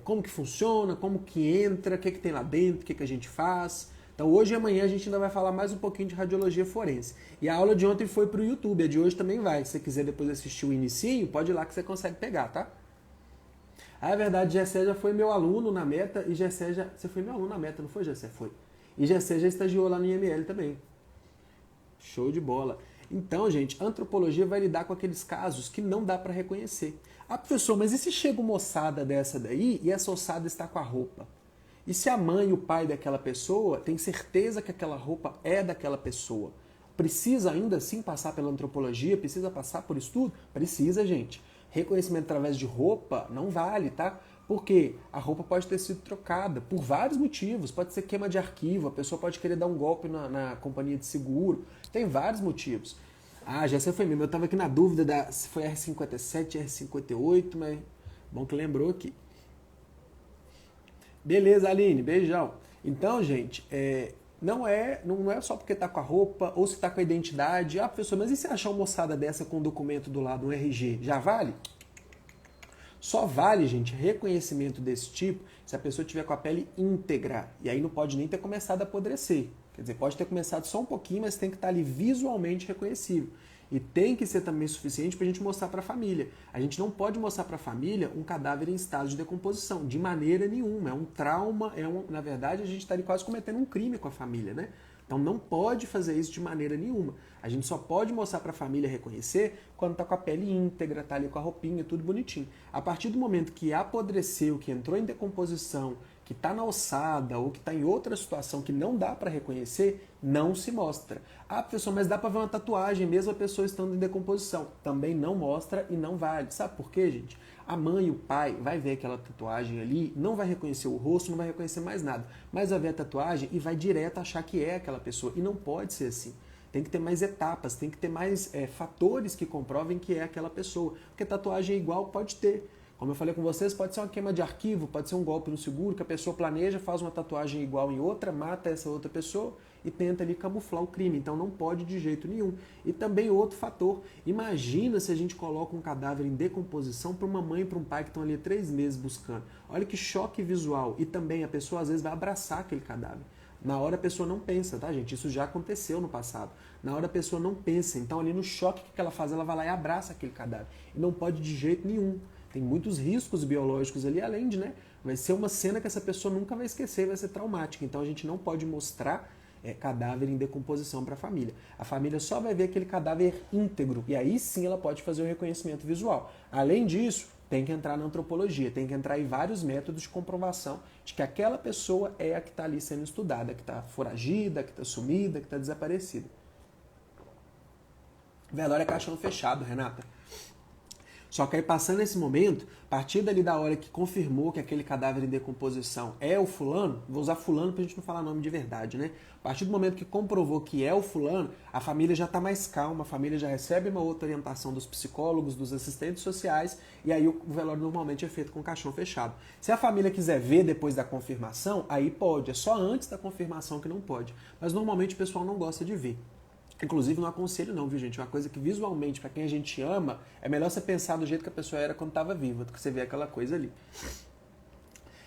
Como que funciona, como que entra, o que tem lá dentro, o que a gente faz. Então hoje e amanhã a gente ainda vai falar mais um pouquinho de radiologia forense. E a aula de ontem foi para o YouTube, a de hoje também vai. Se você quiser depois assistir o inicinho, pode ir lá que você consegue pegar, tá? É verdade, Gessé já foi meu aluno na Meta e Gessé já... Você foi meu aluno na Meta, não foi, Gessé? Foi. E Gessé já estagiou lá no IML também. Show de bola. Então, gente, a antropologia vai lidar com aqueles casos que não dá para reconhecer. Ah, professor, mas e se chega uma ossada dessa daí e essa ossada está com a roupa? E se a mãe e o pai daquela pessoa tem certeza que aquela roupa é daquela pessoa? Precisa ainda assim passar pela antropologia? Precisa passar por estudo? Precisa, gente. Reconhecimento através de roupa não vale, tá? Porque a roupa pode ter sido trocada por vários motivos. Pode ser queima de arquivo, a pessoa pode querer dar um golpe na companhia de seguro. Tem vários motivos. Ah, já sei, foi mesmo. Eu estava aqui na dúvida se foi R57, R58, mas bom que lembrou aqui. Beleza, Aline, beijão. Então, gente, não é só porque tá com a roupa ou se tá com a identidade. Ah, professor, mas e se achar uma moçada dessa com um documento do lado, um RG? Já vale? Só vale, gente, reconhecimento desse tipo se a pessoa tiver com a pele íntegra. E aí não pode nem ter começado a apodrecer. Quer dizer, pode ter começado só um pouquinho, mas tem que estar ali visualmente reconhecível. E tem que ser também suficiente para a gente mostrar para a família. A gente não pode mostrar para a família um cadáver em estado de decomposição, de maneira nenhuma. É um trauma, na verdade, a gente estaria quase cometendo um crime com a família, né? Então não pode fazer isso de maneira nenhuma. A gente só pode mostrar para a família reconhecer quando está com a pele íntegra, está ali com a roupinha, tudo bonitinho. A partir do momento que apodreceu, que entrou em decomposição, que está na ossada ou que está em outra situação que não dá para reconhecer, não se mostra. Ah, professor, mas dá para ver uma tatuagem mesmo a pessoa estando em decomposição. Também não mostra e não vale. Sabe por quê, gente? A mãe e o pai vai ver aquela tatuagem ali, não vai reconhecer o rosto, não vai reconhecer mais nada, mas vai ver a tatuagem e vai direto achar que é aquela pessoa. E não pode ser assim. Tem que ter mais etapas, tem que ter mais fatores que comprovem que é aquela pessoa. Porque tatuagem é igual, pode ter. Como eu falei com vocês, pode ser uma queima de arquivo, pode ser um golpe no seguro, que a pessoa planeja, faz uma tatuagem igual em outra, mata essa outra pessoa e tenta ali camuflar o crime. Então não pode de jeito nenhum. E também outro fator, imagina se a gente coloca um cadáver em decomposição para uma mãe e para um pai que estão ali há 3 meses buscando. Olha que choque visual. E também a pessoa às vezes vai abraçar aquele cadáver. Na hora a pessoa não pensa, tá, gente? Isso já aconteceu no passado. Na hora a pessoa não pensa. Então ali no choque que ela faz, ela vai lá e abraça aquele cadáver. E não pode de jeito nenhum. Tem muitos riscos biológicos ali, além de, né? Vai ser uma cena que essa pessoa nunca vai esquecer, vai ser traumática. Então a gente não pode mostrar cadáver em decomposição para a família. A família só vai ver aquele cadáver íntegro. E aí sim ela pode fazer o reconhecimento visual. Além disso, tem que entrar na antropologia, tem que entrar em vários métodos de comprovação de que aquela pessoa é a que está ali sendo estudada, que está foragida, que está sumida, que está desaparecida. Velório é caixão fechado, Renata. Só que aí passando esse momento, a partir dali da hora que confirmou que aquele cadáver em decomposição é o fulano, vou usar fulano pra gente não falar nome de verdade, né? A partir do momento que comprovou que é o fulano, a família já está mais calma, a família já recebe uma outra orientação dos psicólogos, dos assistentes sociais, e aí o velório normalmente é feito com caixão fechado. Se a família quiser ver depois da confirmação, aí pode, é só antes da confirmação que não pode. Mas normalmente o pessoal não gosta de ver. Inclusive, não aconselho não, viu, gente? É uma coisa que visualmente, para quem a gente ama, é melhor você pensar do jeito que a pessoa era quando estava viva, do que você ver aquela coisa ali.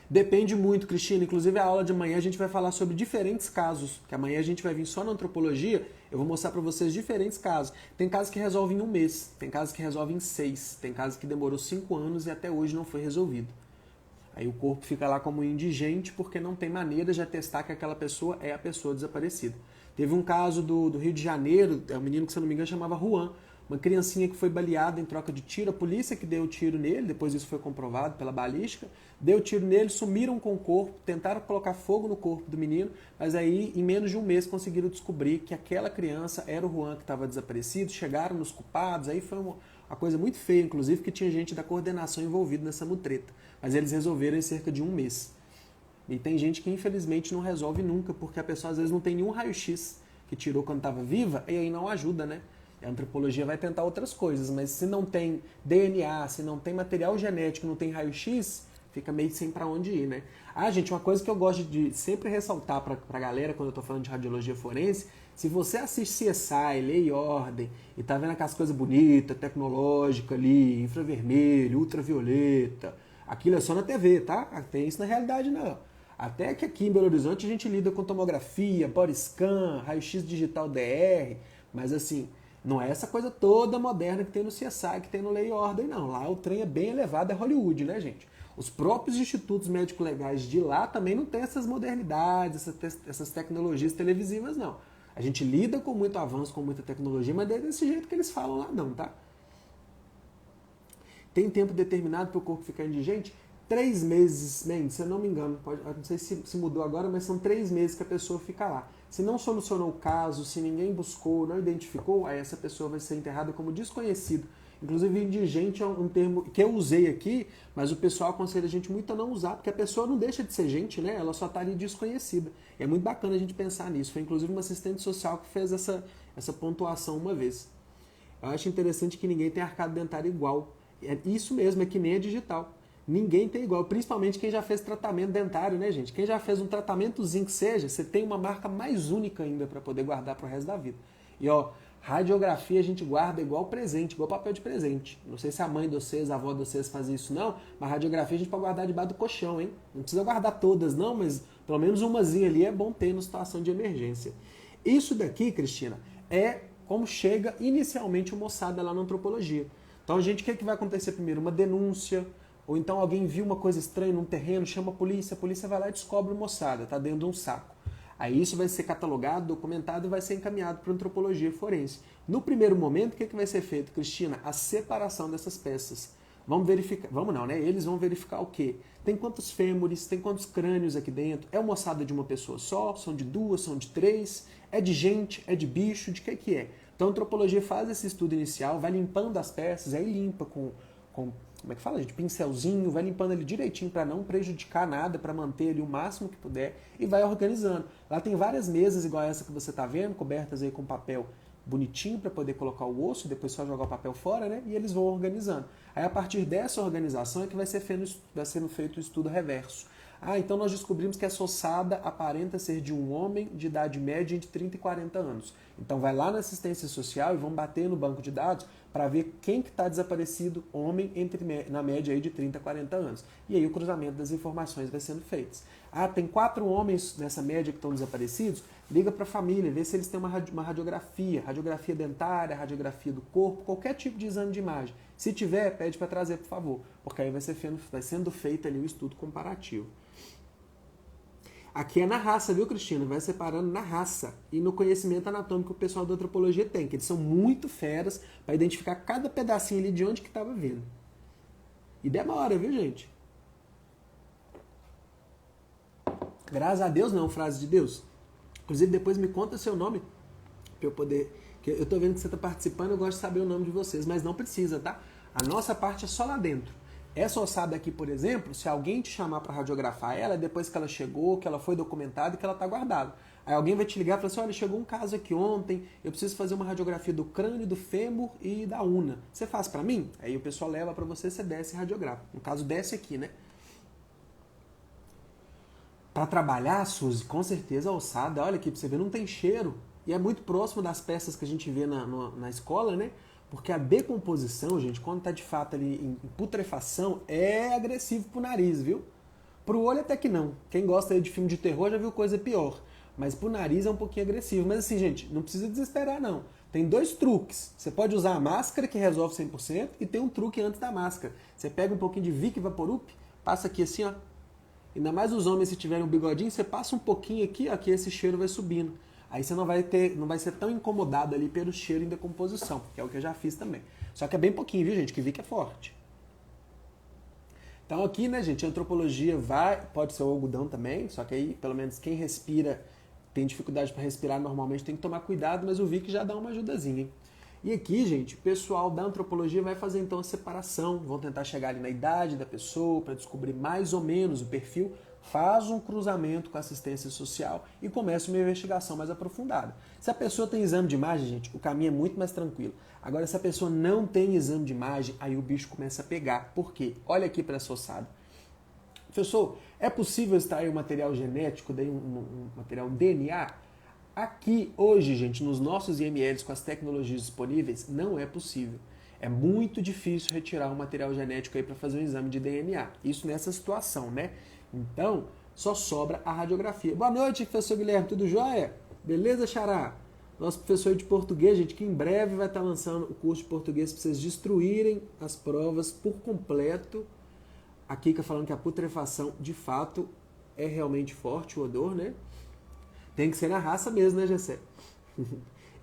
Depende muito, Cristina. Inclusive, a aula de amanhã a gente vai falar sobre diferentes casos, que amanhã a gente vai vir só na antropologia, eu vou mostrar para vocês diferentes casos. Tem casos que resolvem em 1 mês, tem casos que resolvem em 6, tem casos que demorou 5 anos e até hoje não foi resolvido. Aí o corpo fica lá como indigente porque não tem maneira de atestar que aquela pessoa é a pessoa desaparecida. Teve um caso do Rio de Janeiro, um menino que, se eu não me engano, chamava Juan, uma criancinha que foi baleada em troca de tiro, a polícia que deu o tiro nele, depois isso foi comprovado pela balística, deu tiro nele, sumiram com o corpo, tentaram colocar fogo no corpo do menino, mas aí em menos de 1 mês conseguiram descobrir que aquela criança era o Juan que estava desaparecido, chegaram nos culpados, aí foi uma coisa muito feia, inclusive, que tinha gente da coordenação envolvida nessa mutreta, mas eles resolveram em cerca de 1 mês. E tem gente que infelizmente não resolve nunca, porque a pessoa às vezes não tem nenhum raio-x que tirou quando estava viva, e aí não ajuda, né? A antropologia vai tentar outras coisas, mas se não tem DNA, se não tem material genético, não tem raio-x, fica meio sem pra onde ir, né? Ah, gente, uma coisa que eu gosto de sempre ressaltar pra galera quando eu tô falando de radiologia forense, se você assiste CSI, Lei e Ordem, e tá vendo aquelas coisas bonitas, tecnológicas ali, infravermelho, ultravioleta, aquilo é só na TV, tá? Tem isso na realidade não. Até que aqui em Belo Horizonte a gente lida com tomografia, body scan, raio-x digital DR, mas assim, não é essa coisa toda moderna que tem no CSI, que tem no Lei e Ordem, não. Lá o trem é bem elevado, é Hollywood, né, gente? Os próprios institutos médico-legais de lá também não têm essas modernidades, essas tecnologias televisivas, não. A gente lida com muito avanço, com muita tecnologia, mas não é desse jeito que eles falam lá, não, tá? Tem tempo determinado para o corpo ficar indigente? 3 meses, se eu não me engano, não sei se mudou agora, mas são 3 meses que a pessoa fica lá. Se não solucionou o caso, se ninguém buscou, não identificou, aí essa pessoa vai ser enterrada como desconhecido. Inclusive, indigente é um termo que eu usei aqui, mas o pessoal aconselha a gente muito a não usar, porque a pessoa não deixa de ser gente, né? Ela só está ali desconhecida. E é muito bacana a gente pensar nisso. Foi inclusive uma assistente social que fez essa pontuação uma vez. Eu acho interessante que ninguém tem arcado dentário igual. É isso mesmo, é que nem a digital. Ninguém tem igual, principalmente quem já fez tratamento dentário, né, gente? Quem já fez um tratamentozinho que seja, você tem uma marca mais única ainda para poder guardar pro resto da vida. E ó, radiografia a gente guarda igual presente, igual papel de presente. Não sei se a mãe de vocês, a avó de vocês fazia isso não, mas radiografia a gente pode guardar debaixo do colchão, hein? Não precisa guardar todas não, mas pelo menos umazinha ali é bom ter na situação de emergência. Isso daqui, Cristina, é como chega inicialmente o moçada lá na antropologia. Então, gente, o que vai acontecer primeiro? Uma denúncia, ou então alguém viu uma coisa estranha num terreno, chama a polícia vai lá e descobre o moçada, tá dentro de um saco. Aí isso vai ser catalogado, documentado e vai ser encaminhado para a antropologia forense. No primeiro momento, o que vai ser feito, Cristina? A separação dessas peças. Vamos verificar, vamos não, né? Eles vão verificar o quê? Tem quantos fêmures, tem quantos crânios aqui dentro? É uma ossada de uma pessoa só? São de 2, são de 3? É de gente? É de bicho? De que é? Então a antropologia faz esse estudo inicial, vai limpando as peças, aí limpa com como é que fala, gente? Pincelzinho, vai limpando ele direitinho para não prejudicar nada, para manter ele o máximo que puder e vai organizando. Lá tem várias mesas igual essa que você está vendo, cobertas aí com papel bonitinho para poder colocar o osso, depois só jogar o papel fora, né? E eles vão organizando. Aí a partir dessa organização é que vai sendo feito o estudo reverso. Ah, então nós descobrimos que essa ossada aparenta ser de um homem de idade média entre 30 e 40 anos. Então vai lá na assistência social e vão bater no banco de dados para ver quem que está desaparecido, homem na média aí de 30 a 40 anos. E aí o cruzamento das informações vai sendo feito. Ah, tem 4 homens nessa média que estão desaparecidos? Liga para a família, vê se eles têm uma radiografia dentária, radiografia do corpo, qualquer tipo de exame de imagem. Se tiver, pede para trazer, por favor, porque aí vai sendo feito ali o estudo comparativo. Aqui é na raça, viu, Cristina? Vai separando na raça e no conhecimento anatômico que o pessoal da antropologia tem, que eles são muito feras para identificar cada pedacinho ali de onde que estava vindo. E demora, viu, gente? Graças a Deus não, frase de Deus. Inclusive, depois me conta seu nome para eu poder... Eu tô vendo que você está participando, eu gosto de saber o nome de vocês, mas não precisa, tá? A nossa parte é só lá dentro. Essa ossada aqui, por exemplo, se alguém te chamar para radiografar ela, depois que ela chegou, que ela foi documentada e que ela está guardada. Aí alguém vai te ligar e falar assim, olha, chegou um caso aqui ontem, eu preciso fazer uma radiografia do crânio, do fêmur e da una. Você faz para mim? Aí o pessoal leva para você, você desce e radiografa. No caso, desce aqui, né? Para trabalhar, Suzy, com certeza a ossada, olha aqui, para você ver, não tem cheiro. E é muito próximo das peças que a gente vê na escola, né? Porque a decomposição, gente, quando está de fato ali em putrefação, é agressivo pro nariz, viu? Pro olho até que não. Quem gosta aí de filme de terror já viu coisa pior. Mas pro nariz é um pouquinho agressivo. Mas assim, gente, não precisa desesperar, não. Tem 2 truques. Você pode usar a máscara, que resolve 100%, e tem um truque antes da máscara. Você pega um pouquinho de Vic Vaporup, passa aqui assim, ó. Ainda mais os homens, se tiverem um bigodinho, você passa um pouquinho aqui, ó, que esse cheiro vai subindo. Aí você não vai ser tão incomodado ali pelo cheiro em decomposição, que é o que eu já fiz também. Só que é bem pouquinho, viu, gente? Que vi que é forte. Então aqui, né, gente, a antropologia pode ser o algodão também, só que aí, pelo menos, quem respira, tem dificuldade para respirar normalmente, tem que tomar cuidado, mas o Vic já dá uma ajudazinha, hein? E aqui, gente, o pessoal da antropologia vai fazer então a separação, vão tentar chegar ali na idade da pessoa para descobrir mais ou menos o perfil, faz um cruzamento com a assistência social e começa uma investigação mais aprofundada. Se a pessoa tem exame de imagem, gente, o caminho é muito mais tranquilo. Agora, se a pessoa não tem exame de imagem, aí o bicho começa a pegar. Por quê? Olha aqui para essa ossada. Professor, é possível extrair um material genético, um material DNA? Aqui, hoje, gente, nos nossos IMLs com as tecnologias disponíveis, não é possível. É muito difícil retirar um material genético aí para fazer um exame de DNA. Isso nessa situação, né? Então, só sobra a radiografia. Boa noite, professor Guilherme, tudo jóia? Beleza, xará? Nosso professor de português, gente, que em breve vai estar lançando o curso de português para vocês destruírem as provas por completo. A Kika falando que a putrefação, de fato, é realmente forte o odor, né? Tem que ser na raça mesmo, né, Gessé?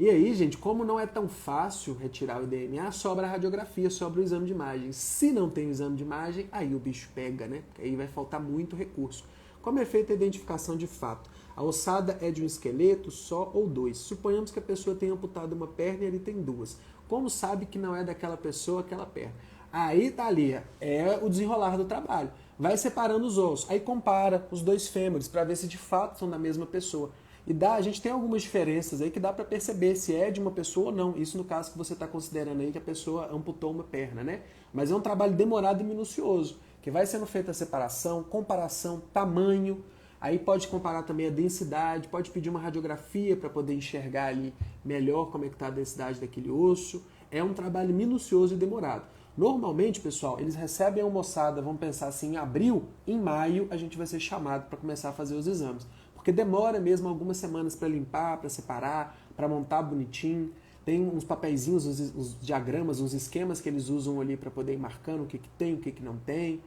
E aí, gente, como não é tão fácil retirar o DNA, sobra a radiografia, sobra o exame de imagem. Se não tem o exame de imagem, aí o bicho pega, né? Porque aí vai faltar muito recurso. Como é feita a identificação de fato? A ossada é de um esqueleto só ou dois. Suponhamos que a pessoa tenha amputado uma perna e ele tem duas. Como sabe que não é daquela pessoa aquela perna? Aí, Thalia, é o desenrolar do trabalho. Vai separando os ossos, aí compara os dois fêmures para ver se de fato são da mesma pessoa. E a gente tem algumas diferenças aí que dá para perceber se é de uma pessoa ou não. Isso no caso que você está considerando aí que a pessoa amputou uma perna, né? Mas é um trabalho demorado e minucioso, que vai sendo feita a separação, comparação, tamanho. Aí pode comparar também a densidade, pode pedir uma radiografia para poder enxergar ali melhor como é que está a densidade daquele osso. É um trabalho minucioso e demorado. Normalmente, pessoal, eles recebem a almoçada, vamos pensar assim, em abril, em maio a gente vai ser chamado para começar a fazer os exames. Porque demora mesmo algumas semanas para limpar, para separar, para montar bonitinho. Tem uns papeizinhos, uns diagramas, uns esquemas que eles usam ali para poder ir marcando o que tem, o que não tem.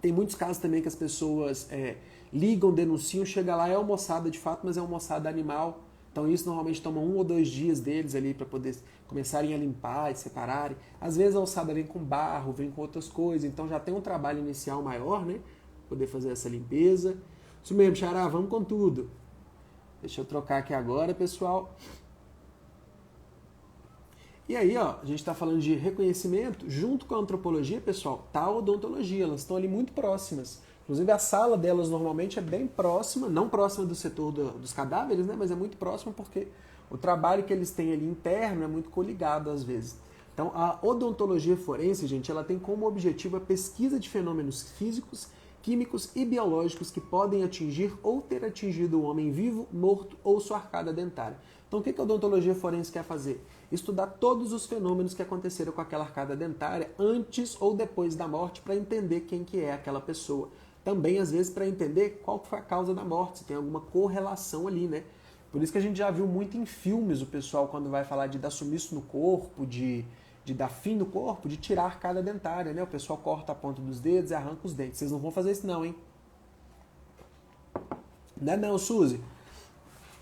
Tem muitos casos também que as pessoas ligam, denunciam, chega lá, é almoçada de fato, mas é almoçada animal. Então isso normalmente toma 1 ou 2 dias deles ali para poder começarem a limpar e separarem. Às vezes a alçada vem com barro, vem com outras coisas, então já tem um trabalho inicial maior, né? Poder fazer essa limpeza. Isso mesmo, Xará, vamos com tudo. Deixa eu trocar aqui agora, pessoal. E aí, ó, a gente está falando de reconhecimento, junto com a antropologia, pessoal, tá a odontologia, elas estão ali muito próximas. Inclusive a sala delas normalmente é bem próxima, não próxima do setor dos cadáveres, né, mas é muito próxima porque o trabalho que eles têm ali interno é muito coligado às vezes. Então a odontologia forense, gente, ela tem como objetivo a pesquisa de fenômenos físicos, químicos e biológicos que podem atingir ou ter atingido o homem vivo, morto ou sua arcada dentária. Então o que a odontologia forense quer fazer? Estudar todos os fenômenos que aconteceram com aquela arcada dentária antes ou depois da morte para entender quem que é aquela pessoa. Também, às vezes, para entender qual foi a causa da morte, se tem alguma correlação ali, né? Por isso que a gente já viu muito em filmes o pessoal, quando vai falar de dar sumiço no corpo, de dar fim no corpo, de tirar a arcada dentária, né? O pessoal corta a ponta dos dedos e arranca os dentes. Vocês não vão fazer isso não, hein? Não, Suzy.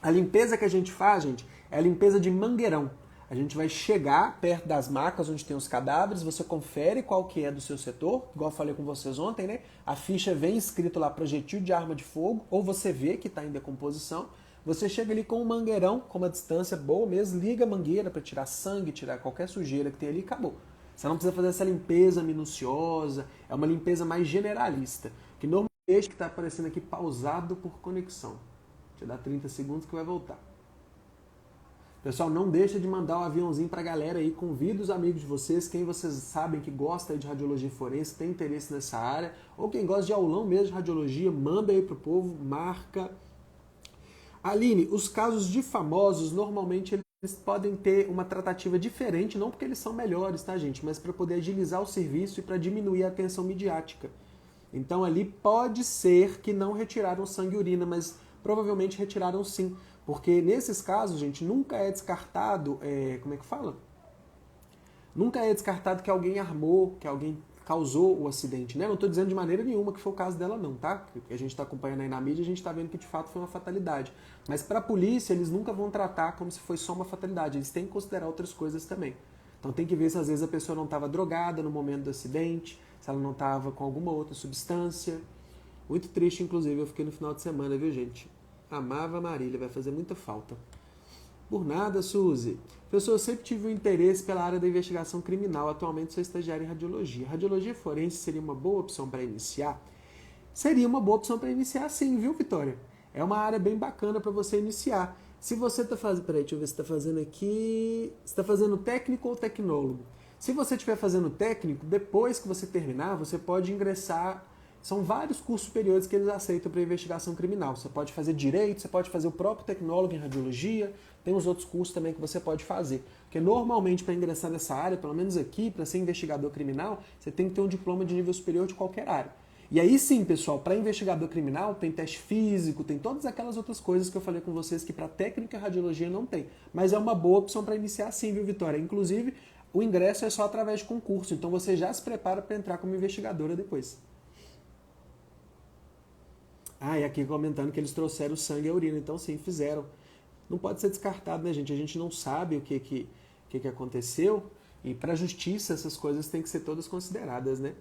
A limpeza que a gente faz, gente, é a limpeza de mangueirão. A gente vai chegar perto das macas onde tem os cadáveres, você confere qual que é do seu setor, igual eu falei com vocês ontem, né? A ficha vem escrito lá projetil de arma de fogo, ou você vê que está em decomposição. Você chega ali com um mangueirão, com uma distância boa mesmo, liga a mangueira para tirar sangue, tirar qualquer sujeira que tem ali e acabou. Você não precisa fazer essa limpeza minuciosa, é uma limpeza mais generalista, que normalmente está aparecendo aqui pausado por conexão. Deixa eu dar 30 segundos que vai voltar. Pessoal, não deixa de mandar um aviãozinho pra galera aí, convida os amigos de vocês, quem vocês sabem que gosta de radiologia forense, tem interesse nessa área, ou quem gosta de aulão mesmo de radiologia, manda aí pro povo, marca. Aline, os casos de famosos, normalmente eles podem ter uma tratativa diferente, não porque eles são melhores, tá, gente? Mas para poder agilizar o serviço e para diminuir a tensão midiática. Então ali pode ser que não retiraram sangue e urina, mas provavelmente retiraram sim. Porque nesses casos, gente, nunca é descartado, como é que fala? Nunca é descartado que alguém armou, que alguém causou o acidente, né? Não estou dizendo de maneira nenhuma que foi o caso dela não, tá? Que a gente está acompanhando aí na mídia, a gente está vendo que de fato foi uma fatalidade. Mas para a polícia, eles nunca vão tratar como se foi só uma fatalidade, eles têm que considerar outras coisas também. Então tem que ver se às vezes a pessoa não estava drogada no momento do acidente, se ela não estava com alguma outra substância. Muito triste, inclusive, eu fiquei no final de semana, viu, gente? Amava a Marília, vai fazer muita falta. Por nada, Suzy. Professor, eu sempre tive um interesse pela área da investigação criminal. Atualmente sou estagiário em radiologia. Radiologia forense seria uma boa opção para iniciar? Seria uma boa opção para iniciar sim, viu, Vitória? É uma área bem bacana para você iniciar. Se você está fazendo... Peraí, deixa eu ver se está fazendo aqui... Você está fazendo técnico ou tecnólogo? Se você estiver fazendo técnico, depois que você terminar, você pode ingressar... São vários cursos superiores que eles aceitam para investigação criminal. Você pode fazer direito, você pode fazer o próprio tecnólogo em radiologia, tem os outros cursos também que você pode fazer. Porque normalmente para ingressar nessa área, pelo menos aqui, para ser investigador criminal, você tem que ter um diploma de nível superior de qualquer área. E aí sim, pessoal, para investigador criminal tem teste físico, tem todas aquelas outras coisas que eu falei com vocês que para técnica e radiologia não tem. Mas é uma boa opção para iniciar sim, viu, Vitória? Inclusive, o ingresso é só através de concurso, então você já se prepara para entrar como investigadora depois. Ah, e aqui comentando que eles trouxeram o sangue e a urina. Então, sim, fizeram. não pode ser descartado, né, gente? A gente não sabe o que aconteceu e para a justiça essas coisas têm que ser todas consideradas, né?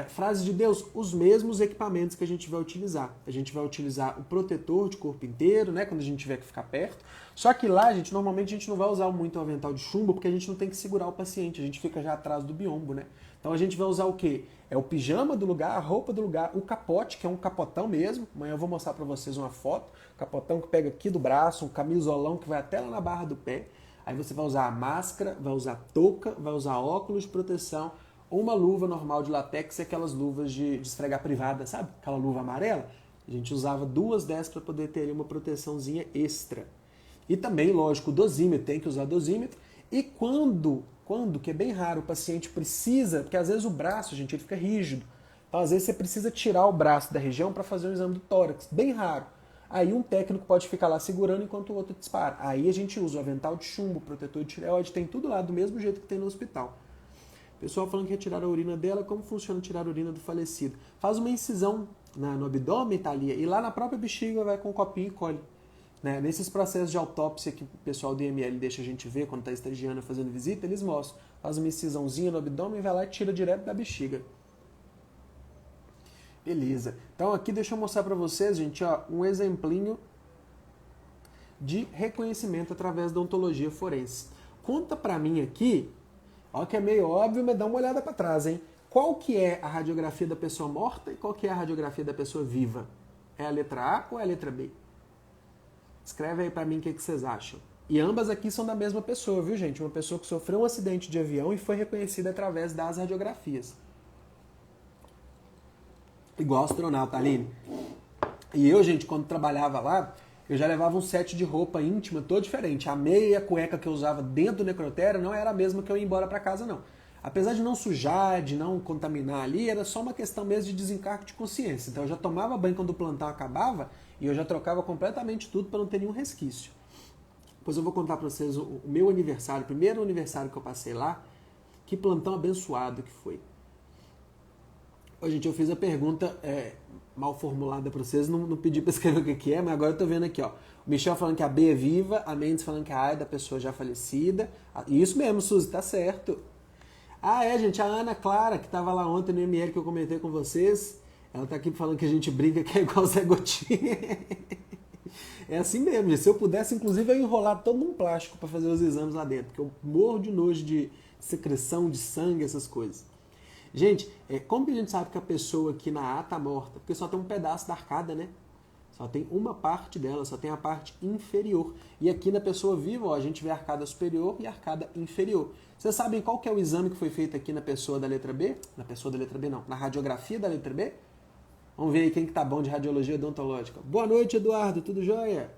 Frase de Deus, os mesmos equipamentos que a gente vai utilizar. A gente vai utilizar o protetor de corpo inteiro, né, quando a gente tiver que ficar perto. Só que lá, normalmente a gente não vai usar muito o avental de chumbo, porque a gente não tem que segurar o paciente, a gente fica já atrás do biombo, né? Então a gente vai usar o quê? É o pijama do lugar, a roupa do lugar, o capote, que é um capotão mesmo. Amanhã eu vou mostrar para vocês uma foto. Capotão que pega aqui do braço, um camisolão que vai até lá na barra do pé. Aí você vai usar a máscara, vai usar touca, vai usar óculos de proteção, uma luva normal de latex e aquelas luvas de esfregar privada, sabe? Aquela luva amarela. A gente usava 2 dessas para poder ter uma proteçãozinha extra. E também, lógico, o dosímetro, tem que usar dosímetro. E quando, que é bem raro, o paciente precisa, porque às vezes o braço, gente, ele fica rígido. Então, às vezes você precisa tirar o braço da região para fazer um exame do tórax, bem raro. Aí um técnico pode ficar lá segurando enquanto o outro dispara. Aí a gente usa o avental de chumbo, o protetor de tireoide, tem tudo lá do mesmo jeito que tem no hospital. Pessoal falando que retirar a urina dela, como funciona tirar a urina do falecido? Faz uma incisão no abdômen, Thalia, e lá na própria bexiga vai com um copinho e colhe. Né? Nesses processos de autópsia que o pessoal do IML deixa a gente ver quando está estagiando fazendo visita, eles mostram. Faz uma incisãozinha no abdômen, vai lá e tira direto da bexiga. Beleza. Então aqui deixa eu mostrar para vocês, gente, ó, um exemplinho de reconhecimento através da ontologia forense. Conta para mim aqui, ó, que é meio óbvio, mas dá uma olhada para trás, hein? Qual que é a radiografia da pessoa morta e qual que é a radiografia da pessoa viva? É a letra A ou é a letra B? Escreve aí para mim o que vocês acham. E ambas aqui são da mesma pessoa, viu, gente? Uma pessoa que sofreu um acidente de avião e foi reconhecida através das radiografias. Igual astronauta, Aline. E eu, gente, quando trabalhava lá, eu já levava um set de roupa íntima todo diferente. A meia e a cueca que eu usava dentro do necrotério não era a mesma que eu ia embora para casa, não. Apesar de não sujar, de não contaminar ali, era só uma questão mesmo de desencargo de consciência. Então eu já tomava banho quando o plantão acabava e eu já trocava completamente tudo para não ter nenhum resquício. Depois eu vou contar para vocês o meu aniversário, o primeiro aniversário que eu passei lá. Que plantão abençoado que foi. Ô, gente, eu fiz a pergunta mal formulada para vocês, não pedi para escrever o que é, mas agora eu tô vendo aqui, ó. O Michel falando que a B é viva, a Mendes falando que a A é da pessoa já falecida. Isso mesmo, Suzy, tá certo. Ah, gente, a Ana Clara, que tava lá ontem no ML que eu comentei com vocês, ela tá aqui falando que a gente brinca que é igual o Zé Gotinha. É assim mesmo, gente. Se eu pudesse, inclusive, eu ia enrolar todo um plástico para fazer os exames lá dentro, porque eu morro de nojo de secreção de sangue, essas coisas. Gente, como que a gente sabe que a pessoa aqui na A tá morta? Porque só tem um pedaço da arcada, né? Só tem uma parte dela, só tem a parte inferior. E aqui na pessoa viva, ó, a gente vê a arcada superior e a arcada inferior. Vocês sabem qual que é o exame que foi feito aqui na pessoa da letra B? Na pessoa da letra B não, na radiografia da letra B? Vamos ver aí quem que tá bom de radiologia odontológica. Boa noite, Eduardo, tudo jóia?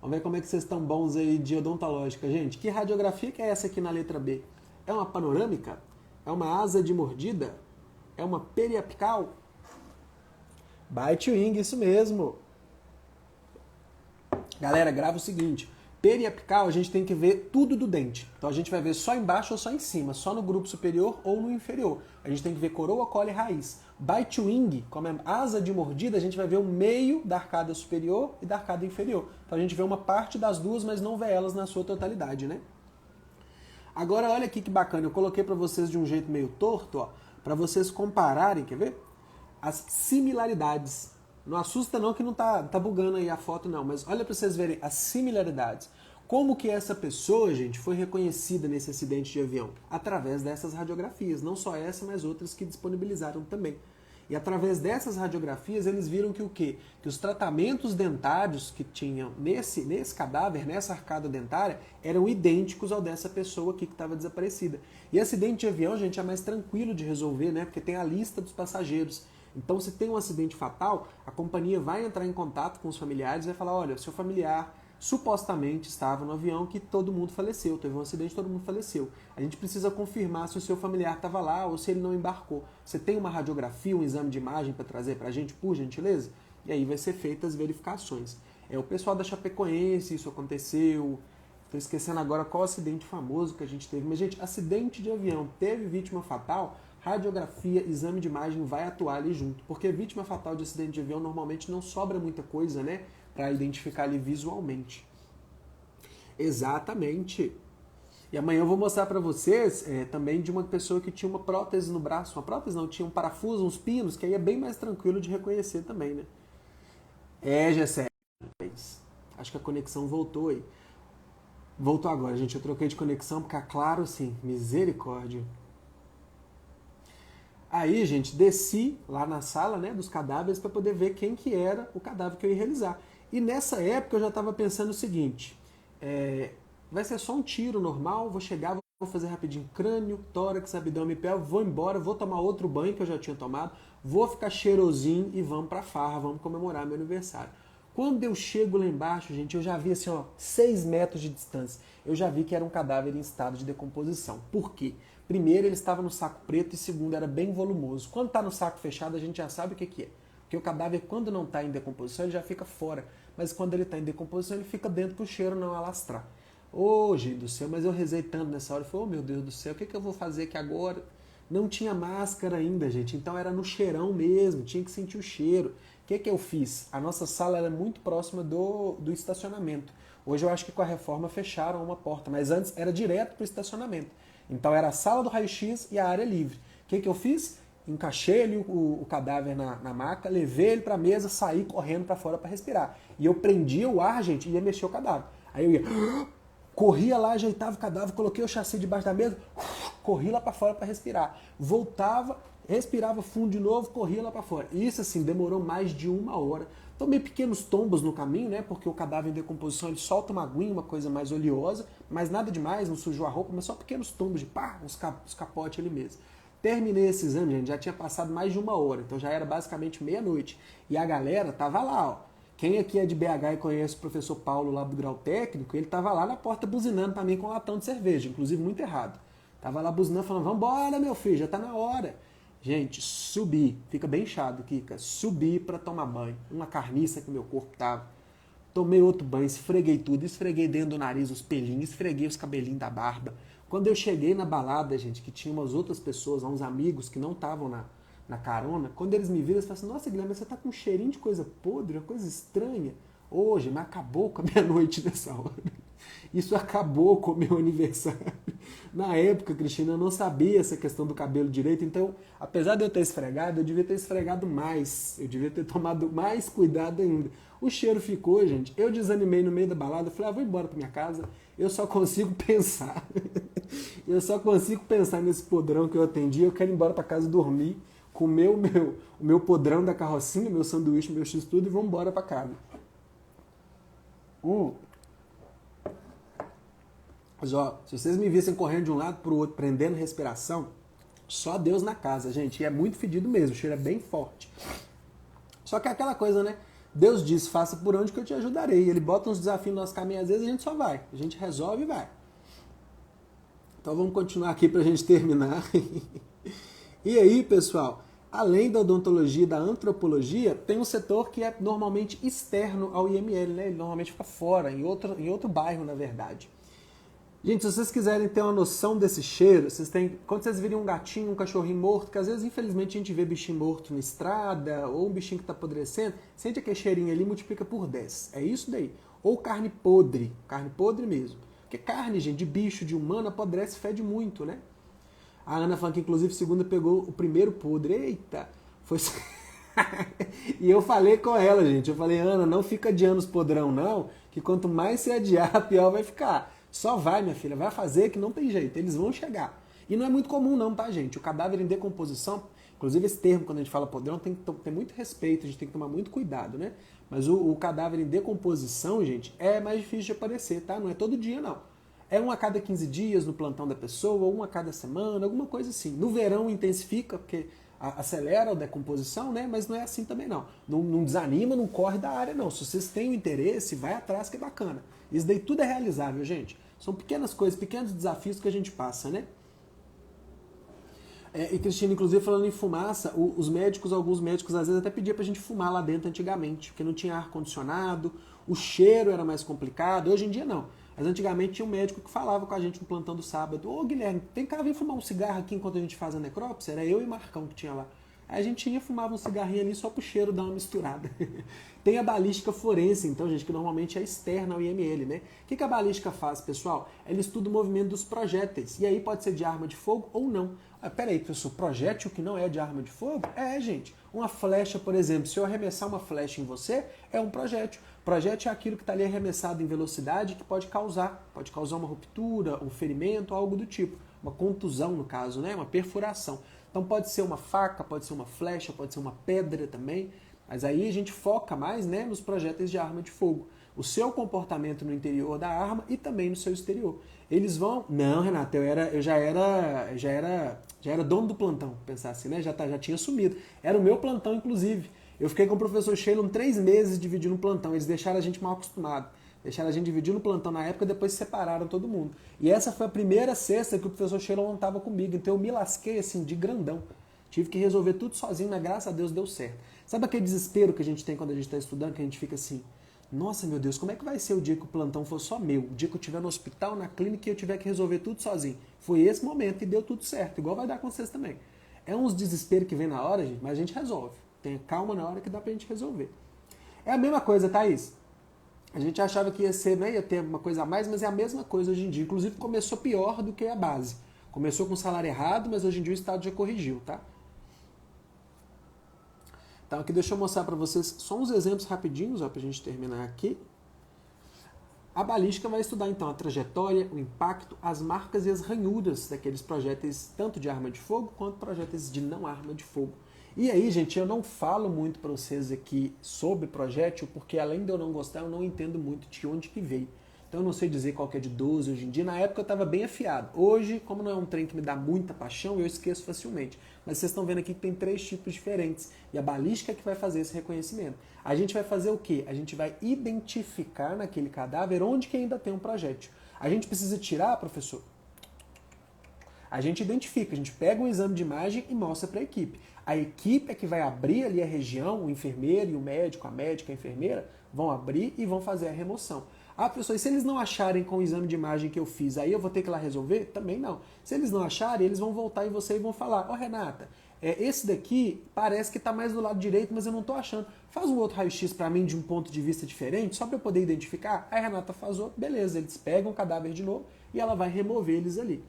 Vamos ver como é que vocês estão bons aí de odontológica. Gente, que radiografia que é essa aqui na letra B? É uma panorâmica? É uma asa de mordida? É uma periapical? Bite wing, isso mesmo. Galera, grava o seguinte. Periapical, a gente tem que ver tudo do dente. Então a gente vai ver só embaixo ou só em cima, só no grupo superior ou no inferior. A gente tem que ver coroa, cola e raiz. Bite wing, como é asa de mordida, a gente vai ver o meio da arcada superior e da arcada inferior. Então a gente vê uma parte das duas, mas não vê elas na sua totalidade, né? Agora olha aqui que bacana, eu coloquei para vocês de um jeito meio torto, ó, para vocês compararem, quer ver? As similaridades. Não assusta não que não tá bugando aí a foto não, mas olha para vocês verem as similaridades. Como que essa pessoa, gente, foi reconhecida nesse acidente de avião? Através dessas radiografias, não só essa, mas outras que disponibilizaram também. E através dessas radiografias eles viram que o quê? Que os tratamentos dentários que tinham nesse cadáver, nessa arcada dentária, eram idênticos ao dessa pessoa aqui que estava desaparecida. E acidente de avião, gente, é mais tranquilo de resolver, né? Porque tem a lista dos passageiros. Então, se tem um acidente fatal, a companhia vai entrar em contato com os familiares e vai falar, olha, o seu familiar supostamente estava no avião que todo mundo faleceu, teve um acidente, todo mundo faleceu. A gente precisa confirmar se o seu familiar estava lá ou se ele não embarcou. Você tem uma radiografia, um exame de imagem para trazer para a gente, por gentileza? E aí vai ser feitas as verificações. O pessoal da Chapecoense, isso aconteceu. Estou esquecendo agora qual acidente famoso que a gente teve. Mas, gente, acidente de avião, teve vítima fatal, radiografia, exame de imagem vai atuar ali junto. Porque vítima fatal de acidente de avião normalmente não sobra muita coisa, né? para identificar ali visualmente. Exatamente. E amanhã eu vou mostrar para vocês também de uma pessoa que tinha uma prótese no braço. Uma prótese não, tinha um parafuso, uns pinos, que aí é bem mais tranquilo de reconhecer também, né? Gessé. Acho que a conexão voltou aí. Voltou agora, gente. Eu troquei de conexão porque, claro, sim, misericórdia. Aí, gente, desci lá na sala, né, dos cadáveres para poder ver quem que era o cadáver que eu ia realizar. E nessa época eu já estava pensando o seguinte, vai ser só um tiro normal, vou chegar, vou fazer rapidinho crânio, tórax, abdômen e pelve, vou embora, vou tomar outro banho que eu já tinha tomado, vou ficar cheirosinho e vamos pra farra, vamos comemorar meu aniversário. Quando eu chego lá embaixo, gente, eu já vi assim, ó, 6 metros de distância, eu já vi que era um cadáver em estado de decomposição. Por quê? Primeiro, ele estava no saco preto e segundo, era bem volumoso. Quando está no saco fechado, a gente já sabe o que é. Porque o cadáver, quando não está em decomposição, ele já fica fora. Mas quando ele está em decomposição, ele fica dentro para o cheiro não alastrar. Ô, gente do céu, mas eu rezei tanto nessa hora. Eu falei, oh, meu Deus do céu, o que eu vou fazer aqui agora? Não tinha máscara ainda, gente. Então era no cheirão mesmo, tinha que sentir o cheiro. O que eu fiz? A nossa sala era muito próxima do estacionamento. Hoje eu acho que com a reforma fecharam uma porta, mas antes era direto para o estacionamento. Então era a sala do raio-x e a área livre. O que eu fiz? Encaixei ali o cadáver na maca, levei ele para a mesa, saí correndo para fora para respirar. E eu prendia o ar, gente, e ia mexer o cadáver. Aí eu ia, corria lá, ajeitava o cadáver, coloquei o chassi debaixo da mesa, corri lá para fora para respirar. Voltava, respirava fundo de novo, corria lá para fora. Isso assim, demorou mais de 1 hora. Tomei pequenos tombos no caminho, né? Porque o cadáver em decomposição ele solta uma aguinha, uma coisa mais oleosa, mas nada demais, não sujou a roupa, mas só pequenos tombos de pá, uns capotes ali mesmo. Terminei esse exame, gente, já tinha passado mais de 1 hora, então já era basicamente meia-noite. E a galera tava lá, ó. Quem aqui é de BH e conhece o professor Paulo lá do grau técnico, ele tava lá na porta buzinando pra mim com um latão de cerveja, inclusive muito errado. Tava lá buzinando falando, vambora meu filho, já tá na hora. Gente, subi, fica bem chato, Kika, subi para tomar banho, uma carniça que o meu corpo tava. Tomei outro banho, esfreguei tudo, esfreguei dentro do nariz os pelinhos, esfreguei os cabelinhos da barba. Quando eu cheguei na balada, gente, que tinha umas outras pessoas, uns amigos que não estavam na carona, quando eles me viram, eles falaram assim, nossa, Guilherme, você tá com um cheirinho de coisa podre, uma coisa estranha. Hoje, mas acabou com a minha noite nessa hora. Isso acabou com o meu aniversário. Na época, Cristina, eu não sabia essa questão do cabelo direito, então, apesar de eu ter esfregado, eu devia ter esfregado mais. Eu devia ter tomado mais cuidado ainda. O cheiro ficou, gente. Eu desanimei no meio da balada, falei, vou embora pra minha casa. Eu só consigo pensar. Eu só consigo pensar nesse podrão que eu atendi. Eu quero ir embora pra casa dormir, comer o meu podrão da carrocinha, meu sanduíche, meu x-tudo e vou embora pra casa. Mas ó, se vocês me vissem correndo de um lado pro outro, prendendo respiração, só Deus na casa, gente. E é muito fedido mesmo, o cheiro é bem forte. Só que é aquela coisa, né? Deus diz, faça por onde que eu te ajudarei. Ele bota uns desafios no nosso caminho, às vezes a gente só vai. A gente resolve e vai. Então vamos continuar aqui pra gente terminar. E aí, pessoal, além da odontologia e da antropologia, tem um setor que é normalmente externo ao IML, né? Ele normalmente fica fora, em outro bairro, na verdade. Gente, se vocês quiserem ter uma noção desse cheiro, quando vocês virem um gatinho, um cachorrinho morto, que às vezes, infelizmente, a gente vê bichinho morto na estrada, ou um bichinho que está apodrecendo, sente aquele cheirinho ali, multiplica por 10. É isso daí. Ou carne podre mesmo. Porque carne, gente, de bicho, de humano, apodrece, fede muito, né? A Ana falando que, inclusive, segunda pegou o primeiro podre. Eita! Foi... E eu falei com ela, gente. Eu falei, Ana, não fica adiando os podrão, não, que quanto mais você adiar, pior vai ficar. Só vai, minha filha, vai fazer que não tem jeito, eles vão chegar. E não é muito comum não, tá, gente? O cadáver em decomposição, inclusive esse termo, quando a gente fala podrão, tem que ter muito respeito, a gente tem que tomar muito cuidado, né? Mas o cadáver em decomposição, gente, é mais difícil de aparecer, tá? Não é todo dia, não. É um a cada 15 dias no plantão da pessoa, ou um a cada semana, alguma coisa assim. No verão intensifica, porque acelera a decomposição, né? Mas não é assim também, não. Não desanima, não corre da área, não. Se vocês têm o interesse, vai atrás que é bacana. Isso daí tudo é realizável, gente. São pequenas coisas, pequenos desafios que a gente passa, né? E Cristina, inclusive, falando em fumaça, alguns médicos, às vezes até pediam pra gente fumar lá dentro antigamente, porque não tinha ar-condicionado, o cheiro era mais complicado, hoje em dia não. Mas antigamente tinha um médico que falava com a gente no plantão do sábado, ô Guilherme, vem cá, vem fumar um cigarro aqui enquanto a gente faz a necrópsia, era eu e o Marcão que tinha lá. Aí a gente ia fumava um cigarrinho ali só pro cheiro dar uma misturada. Tem a balística forense, então, gente, que normalmente é externa ao IML, né? O que a balística faz, pessoal? Ela estuda o movimento dos projéteis. E aí pode ser de arma de fogo ou não. Ah, peraí, professor, projétil que não é de arma de fogo? É, gente. Uma flecha, por exemplo, se eu arremessar uma flecha em você, é um projétil. Projétil é aquilo que está ali arremessado em velocidade que pode causar uma ruptura, um ferimento, algo do tipo. Uma contusão, no caso, né? Uma perfuração. Então pode ser uma faca, pode ser uma flecha, pode ser uma pedra também. Mas aí a gente foca mais, né, nos projéteis de arma de fogo. O seu comportamento no interior da arma e também no seu exterior. Eles vão... Não, Renato, eu já era dono do plantão, pensar assim, né? Já tinha sumido. Era o meu plantão, inclusive. Eu fiquei com o professor Sheilon 3 meses dividindo o plantão. Eles deixaram a gente mal acostumado. Deixaram a gente dividir no plantão na época, depois separaram todo mundo. E essa foi a primeira sexta que o professor Sheilon não estava comigo. Então eu me lasquei assim, de grandão. Tive que resolver tudo sozinho, mas graças a Deus deu certo. Sabe aquele desespero que a gente tem quando a gente está estudando, que a gente fica assim, nossa, meu Deus, como é que vai ser o dia que o plantão for só meu? O dia que eu estiver no hospital, na clínica, e eu tiver que resolver tudo sozinho. Foi esse momento e deu tudo certo, igual vai dar com vocês também. É uns desesperos que vem na hora, gente, mas a gente resolve. Tenha calma na hora que dá pra gente resolver. É a mesma coisa, Thaís. A gente achava que ia ser, né, ia ter uma coisa a mais, mas é a mesma coisa hoje em dia. Inclusive começou pior do que a base. Começou com salário errado, mas hoje em dia o Estado já corrigiu, tá? Então aqui deixa eu mostrar para vocês só uns exemplos rapidinhos, para a gente terminar aqui. A balística vai estudar então a trajetória, o impacto, as marcas e as ranhuras daqueles projéteis, tanto de arma de fogo quanto projéteis de não arma de fogo. E aí, gente, eu não falo muito para vocês aqui sobre projétil, porque além de eu não gostar, eu não entendo muito de onde que veio. Então eu não sei dizer qual que é de 12 hoje em dia. Na época eu estava bem afiado. Hoje, como não é um trem que me dá muita paixão, eu esqueço facilmente. Mas vocês estão vendo aqui que tem 3 tipos diferentes. E a balística é que vai fazer esse reconhecimento. A gente vai fazer o quê? A gente vai identificar naquele cadáver onde que ainda tem um projétil. A gente precisa tirar, professor? A gente identifica, a gente pega um exame de imagem e mostra para a equipe. A equipe é que vai abrir ali a região, o enfermeiro e o médico, a médica, a enfermeira, vão abrir e vão fazer a remoção. Ah, professor, e se eles não acharem com o exame de imagem que eu fiz, aí eu vou ter que ir lá resolver? Também não. Se eles não acharem, eles vão voltar em você e vão falar, ó, Renata, esse daqui parece que está mais do lado direito, mas eu não estou achando. Faz um outro raio-x para mim de um ponto de vista diferente, só para eu poder identificar. Aí a Renata faz outro, beleza, eles pegam o cadáver de novo e ela vai remover eles ali.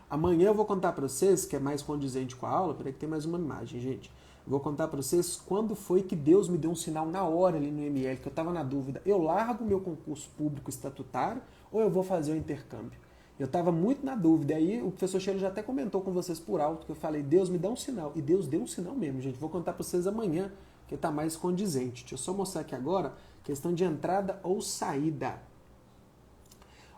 Amanhã eu vou contar para vocês, que é mais condizente com a aula, peraí que tem mais uma imagem, gente. Vou contar para vocês quando foi que Deus me deu um sinal na hora ali no ML, que eu estava na dúvida. Eu largo o meu concurso público estatutário ou eu vou fazer o intercâmbio? Eu estava muito na dúvida. Aí o professor Sheila já até comentou com vocês por alto, que eu falei, Deus me dá um sinal. E Deus deu um sinal mesmo, gente. Vou contar para vocês amanhã, que está mais condizente. Deixa eu só mostrar aqui agora, questão de entrada ou saída.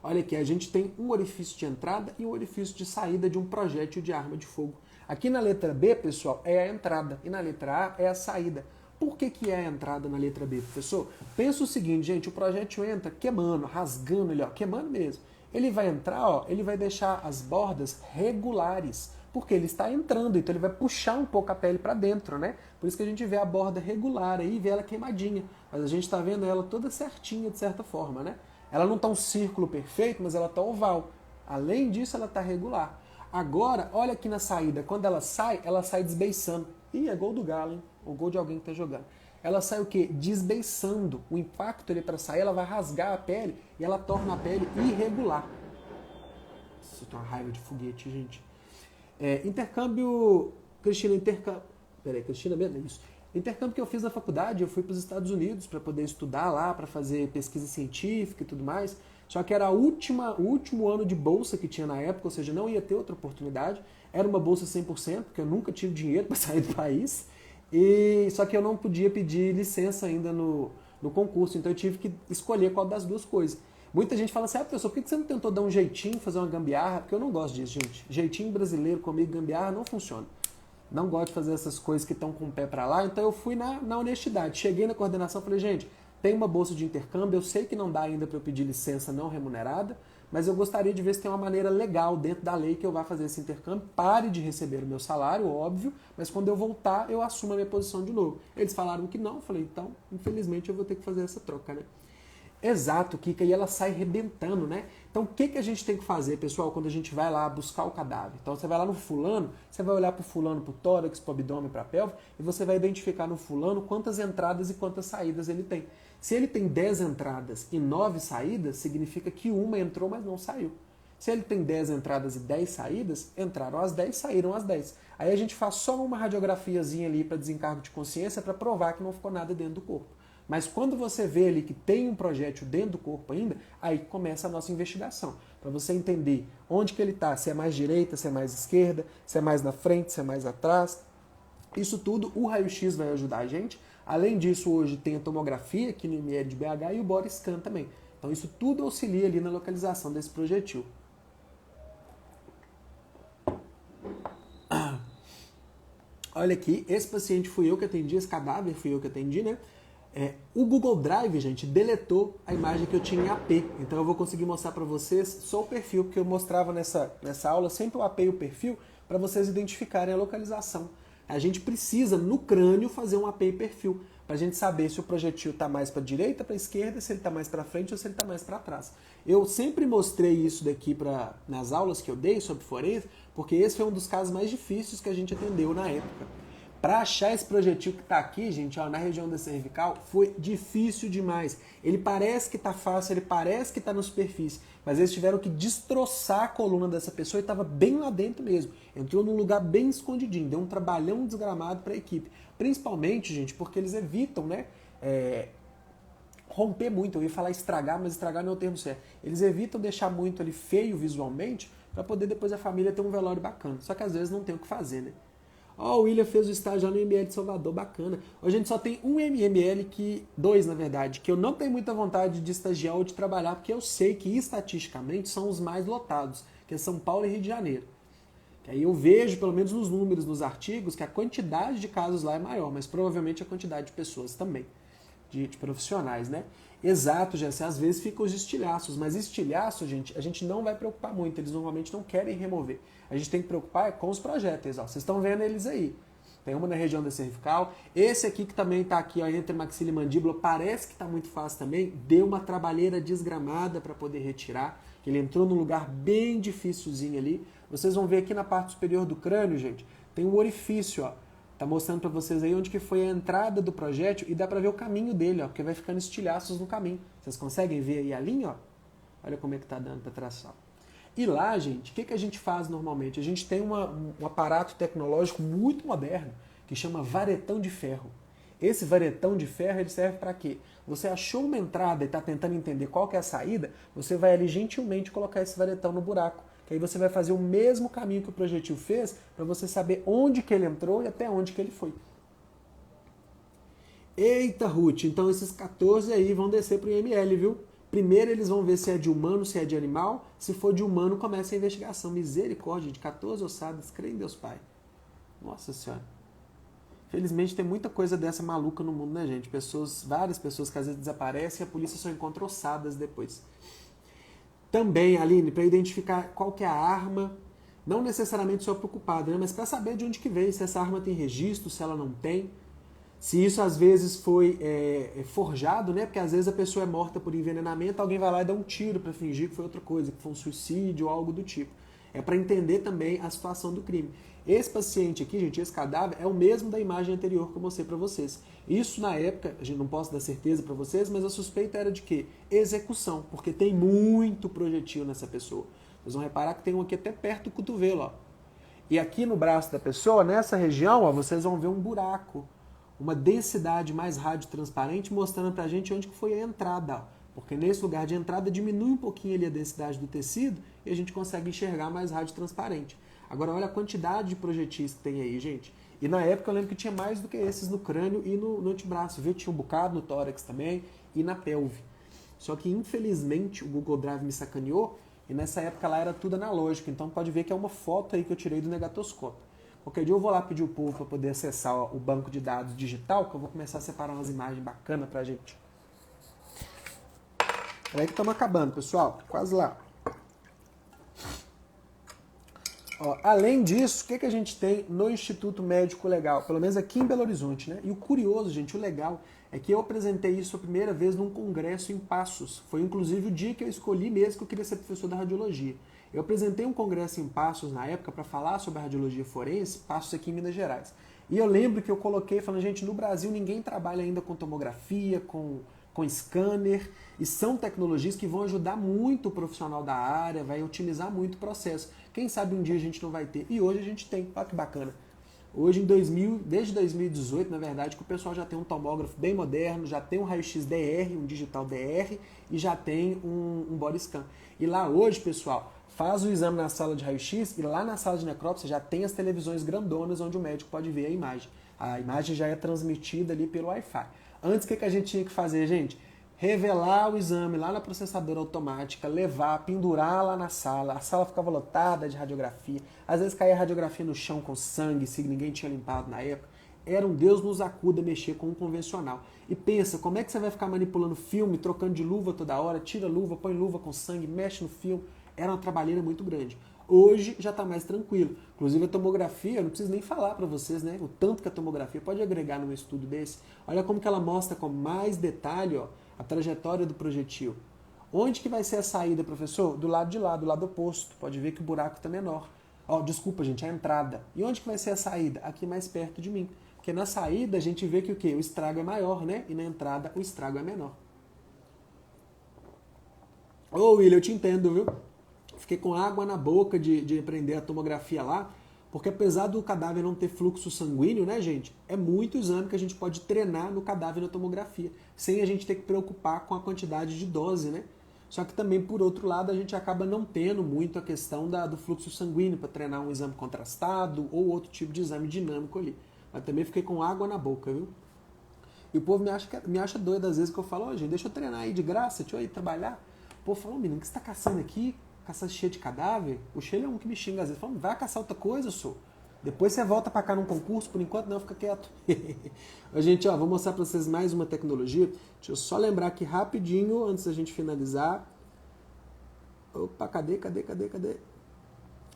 Olha aqui, a gente tem um orifício de entrada e um orifício de saída de um projétil de arma de fogo. Aqui na letra B, pessoal, é a entrada e na letra A é a saída. Por que é a entrada na letra B, professor? Pensa o seguinte, gente, o projétil entra queimando, rasgando ele, ó, queimando mesmo. Ele vai entrar, ó, ele vai deixar as bordas regulares, porque ele está entrando, então ele vai puxar um pouco a pele para dentro, né? Por isso que a gente vê a borda regular aí e vê ela queimadinha, mas a gente está vendo ela toda certinha, de certa forma, né? Ela não está um círculo perfeito, mas ela está oval. Além disso, ela está regular. Agora, olha aqui na saída. Quando ela sai desbeiçando. Ih, é gol do Galo, hein? O gol de alguém que está jogando. Ela sai o quê? Desbeiçando. O impacto ali para sair, ela vai rasgar a pele e ela torna a pele irregular. Nossa, eu tenho uma raiva de foguete, gente. Intercâmbio... Cristina, Peraí, Cristina mesmo? É isso. Intercâmbio que eu fiz na faculdade, eu fui para os Estados Unidos para poder estudar lá, para fazer pesquisa científica e tudo mais. Só que era o último ano de bolsa que tinha na época, ou seja, não ia ter outra oportunidade. Era uma bolsa 100%, porque eu nunca tive dinheiro para sair do país. Só que eu não podia pedir licença ainda no concurso, então eu tive que escolher qual das duas coisas. Muita gente fala assim, professor, por que você não tentou dar um jeitinho, fazer uma gambiarra? Porque eu não gosto disso, gente. Jeitinho brasileiro comigo, gambiarra, não funciona. Não gosto de fazer essas coisas que estão com o pé para lá, então eu fui na honestidade. Cheguei na coordenação e falei, gente, tem uma bolsa de intercâmbio, eu sei que não dá ainda para eu pedir licença não remunerada, mas eu gostaria de ver se tem uma maneira legal dentro da lei que eu vá fazer esse intercâmbio, pare de receber o meu salário, óbvio, mas quando eu voltar eu assumo a minha posição de novo. Eles falaram que não, eu falei, então, infelizmente eu vou ter que fazer essa troca, né? Exato, Kika, e ela sai rebentando, né? Então o que, que a gente tem que fazer, pessoal, quando a gente vai lá buscar o cadáver? Então você vai lá no fulano, você vai olhar pro fulano, pro tórax, pro abdômen, pra pelve, e você vai identificar no fulano quantas entradas e quantas saídas ele tem. Se ele tem 10 entradas e 9 saídas, significa que uma entrou, mas não saiu. Se ele tem 10 entradas e 10 saídas, entraram as 10, saíram as 10. Aí a gente faz só uma radiografiazinha ali para desencargo de consciência para provar que não ficou nada dentro do corpo. Mas quando você vê ali que tem um projétil dentro do corpo ainda, aí começa a nossa investigação. Para você entender onde que ele está, se é mais direita, se é mais esquerda, se é mais na frente, se é mais atrás. Isso tudo o raio-x vai ajudar a gente. Além disso, hoje tem a tomografia aqui no IML de BH e o body scan também. Então isso tudo auxilia ali na localização desse projetil. Olha aqui, esse paciente fui eu que atendi, esse cadáver fui eu que atendi, né? O Google Drive, gente, deletou a imagem que eu tinha em AP. Então eu vou conseguir mostrar para vocês só o perfil, porque eu mostrava nessa aula sempre o AP e o perfil para vocês identificarem a localização. A gente precisa, no crânio, fazer um AP e perfil, para a gente saber se o projetil está mais para a direita, para a esquerda, se ele está mais para frente ou se ele está mais para trás. Eu sempre mostrei isso daqui nas aulas que eu dei sobre forense, porque esse foi um dos casos mais difíceis que a gente atendeu na época. Para achar esse projetil que está aqui, gente, ó, na região da cervical, foi difícil demais. Ele parece que está fácil, ele parece que está na superfície, mas eles tiveram que destroçar a coluna dessa pessoa e estava bem lá dentro mesmo. Entrou num lugar bem escondidinho, deu um trabalhão desgramado para a equipe. Principalmente, gente, porque eles evitam, né, romper muito. Eu ia falar estragar, mas estragar não é o termo certo. Eles evitam deixar muito ali feio visualmente para poder depois a família ter um velório bacana. Só que às vezes não tem o que fazer, né? Ó, o William fez o estágio lá no ML de Salvador, bacana. Hoje a gente só tem um ML, dois na verdade, que eu não tenho muita vontade de estagiar ou de trabalhar, porque eu sei que estatisticamente são os mais lotados, que é São Paulo e Rio de Janeiro. Que aí eu vejo, pelo menos nos números, nos artigos, que a quantidade de casos lá é maior, mas provavelmente a quantidade de pessoas também, de profissionais, né? Exato, Jesse, às vezes ficam os estilhaços, mas estilhaço, gente, a gente não vai preocupar muito, eles normalmente não querem remover. A gente tem que preocupar com os projéteis, ó. Vocês estão vendo eles aí. Tem uma na região da cervical, esse aqui que também está aqui, ó, entre maxila e mandíbula, parece que está muito fácil também, deu uma trabalheira desgramada para poder retirar, ele entrou num lugar bem dificilzinho ali. Vocês vão ver aqui na parte superior do crânio, gente, tem um orifício, ó. Tá mostrando para vocês aí onde que foi a entrada do projétil e dá para ver o caminho dele, ó, porque vai ficando estilhaços no caminho. Vocês conseguem ver aí a linha, ó? Olha como é que tá dando para traçar. E lá, gente, o que a gente faz normalmente? A gente tem um aparato tecnológico muito moderno que chama varetão de ferro. Esse varetão de ferro ele serve para quê? Você achou uma entrada e está tentando entender qual que é a saída, você vai ali gentilmente colocar esse varetão no buraco. Que aí você vai fazer o mesmo caminho que o projetil fez para você saber onde que ele entrou e até onde que ele foi. Eita, Ruth, então esses 14 aí vão descer para o IML, viu? Primeiro eles vão ver se é de humano, se é de animal. Se for de humano, começa a investigação. Misericórdia, de 14 ossadas, creio em Deus Pai. Nossa Senhora. Felizmente tem muita coisa dessa maluca no mundo, né, gente? Várias pessoas que às vezes desaparecem e a polícia só encontra ossadas depois. Também, Aline, para identificar qual que é a arma, não necessariamente só preocupado, né, mas para saber de onde que veio, se essa arma tem registro, se ela não tem. Se isso às vezes foi forjado, né? Porque às vezes a pessoa é morta por envenenamento, alguém vai lá e dá um tiro para fingir que foi outra coisa, que foi um suicídio ou algo do tipo. É para entender também a situação do crime. Esse paciente aqui, gente, esse cadáver, é o mesmo da imagem anterior que eu mostrei para vocês. Isso na época, a gente não posso dar certeza para vocês, mas a suspeita era de quê? Execução, porque tem muito projetil nessa pessoa. Vocês vão reparar que tem um aqui até perto do cotovelo, ó. E aqui no braço da pessoa, nessa região, ó, vocês vão ver um buraco. Uma densidade mais radiotransparente mostrando pra gente onde que foi a entrada, ó. Porque nesse lugar de entrada diminui um pouquinho ali a densidade do tecido e a gente consegue enxergar mais radiotransparente. Agora olha a quantidade de projetis que tem aí, gente. E na época eu lembro que tinha mais do que esses no crânio e no antebraço, viu? Tinha um bocado no tórax também e na pelve. Só que infelizmente o Google Drive me sacaneou e nessa época lá era tudo analógico, então pode ver que é uma foto aí que eu tirei do negatoscópio. Qualquer dia eu vou lá pedir o povo para poder acessar o banco de dados digital, que eu vou começar a separar umas imagens bacanas pra gente. Peraí que estamos acabando, pessoal. Quase lá. Ó, além disso, o que a gente tem no Instituto Médico Legal? Pelo menos aqui em Belo Horizonte, né? E o curioso, gente, o legal é que eu apresentei isso a primeira vez num congresso em Passos. Foi inclusive o dia que eu escolhi mesmo que eu queria ser professor da radiologia. Eu apresentei um congresso em Passos na época para falar sobre a radiologia forense, Passos aqui em Minas Gerais. E eu lembro que eu coloquei falando, gente, no Brasil ninguém trabalha ainda com tomografia, com scanner, e são tecnologias que vão ajudar muito o profissional da área, vai otimizar muito o processo. Quem sabe um dia a gente não vai ter. E hoje a gente tem, olha que bacana. Hoje, desde 2018, na verdade, que o pessoal já tem um tomógrafo bem moderno, já tem um raio-x DR, um digital DR, e já tem um body scan. E lá hoje, pessoal, faz o exame na sala de raio-x e lá na sala de necrópsia já tem as televisões grandonas onde o médico pode ver a imagem. A imagem já é transmitida ali pelo Wi-Fi. Antes, o que a gente tinha que fazer, gente? Revelar o exame lá na processadora automática, levar, pendurar lá na sala. A sala ficava lotada de radiografia. Às vezes caía a radiografia no chão com sangue, se ninguém tinha limpado na época. Era um Deus nos acuda mexer com um convencional. E pensa, como é que você vai ficar manipulando filme, trocando de luva toda hora, tira luva, põe luva com sangue, mexe no filme. Era uma trabalheira muito grande. Hoje já está mais tranquilo. Inclusive a tomografia, eu não preciso nem falar para vocês, né? O tanto que a tomografia pode agregar num estudo desse. Olha como que ela mostra com mais detalhe, ó, a trajetória do projetil. Onde que vai ser a saída, professor? Do lado de lá, do lado oposto. Pode ver que o buraco está menor. Ó, desculpa, gente, a entrada. E onde que vai ser a saída? Aqui mais perto de mim. Porque na saída a gente vê que o quê? O estrago é maior, né? E na entrada o estrago é menor. Ô, William, eu te entendo, viu? Fiquei com água na boca de aprender a tomografia lá, porque apesar do cadáver não ter fluxo sanguíneo, né, gente? É muito exame que a gente pode treinar no cadáver na tomografia, sem a gente ter que preocupar com a quantidade de dose, né? Só que também, por outro lado, a gente acaba não tendo muito a questão do fluxo sanguíneo para treinar um exame contrastado ou outro tipo de exame dinâmico ali. Mas também fiquei com água na boca, viu? E o povo me acha doido às vezes que eu falo, gente, deixa eu treinar aí de graça, deixa eu ir trabalhar. O povo fala, menino, o que você está caçando aqui? Caçar cheio de cadáver? O Sheila é um que me xinga às vezes. Fala, vai caçar outra coisa, sou. Depois você volta para cá num concurso, por enquanto não, fica quieto. Gente, ó, vou mostrar para vocês mais uma tecnologia. Deixa eu só lembrar aqui rapidinho, antes da gente finalizar. Opa, cadê?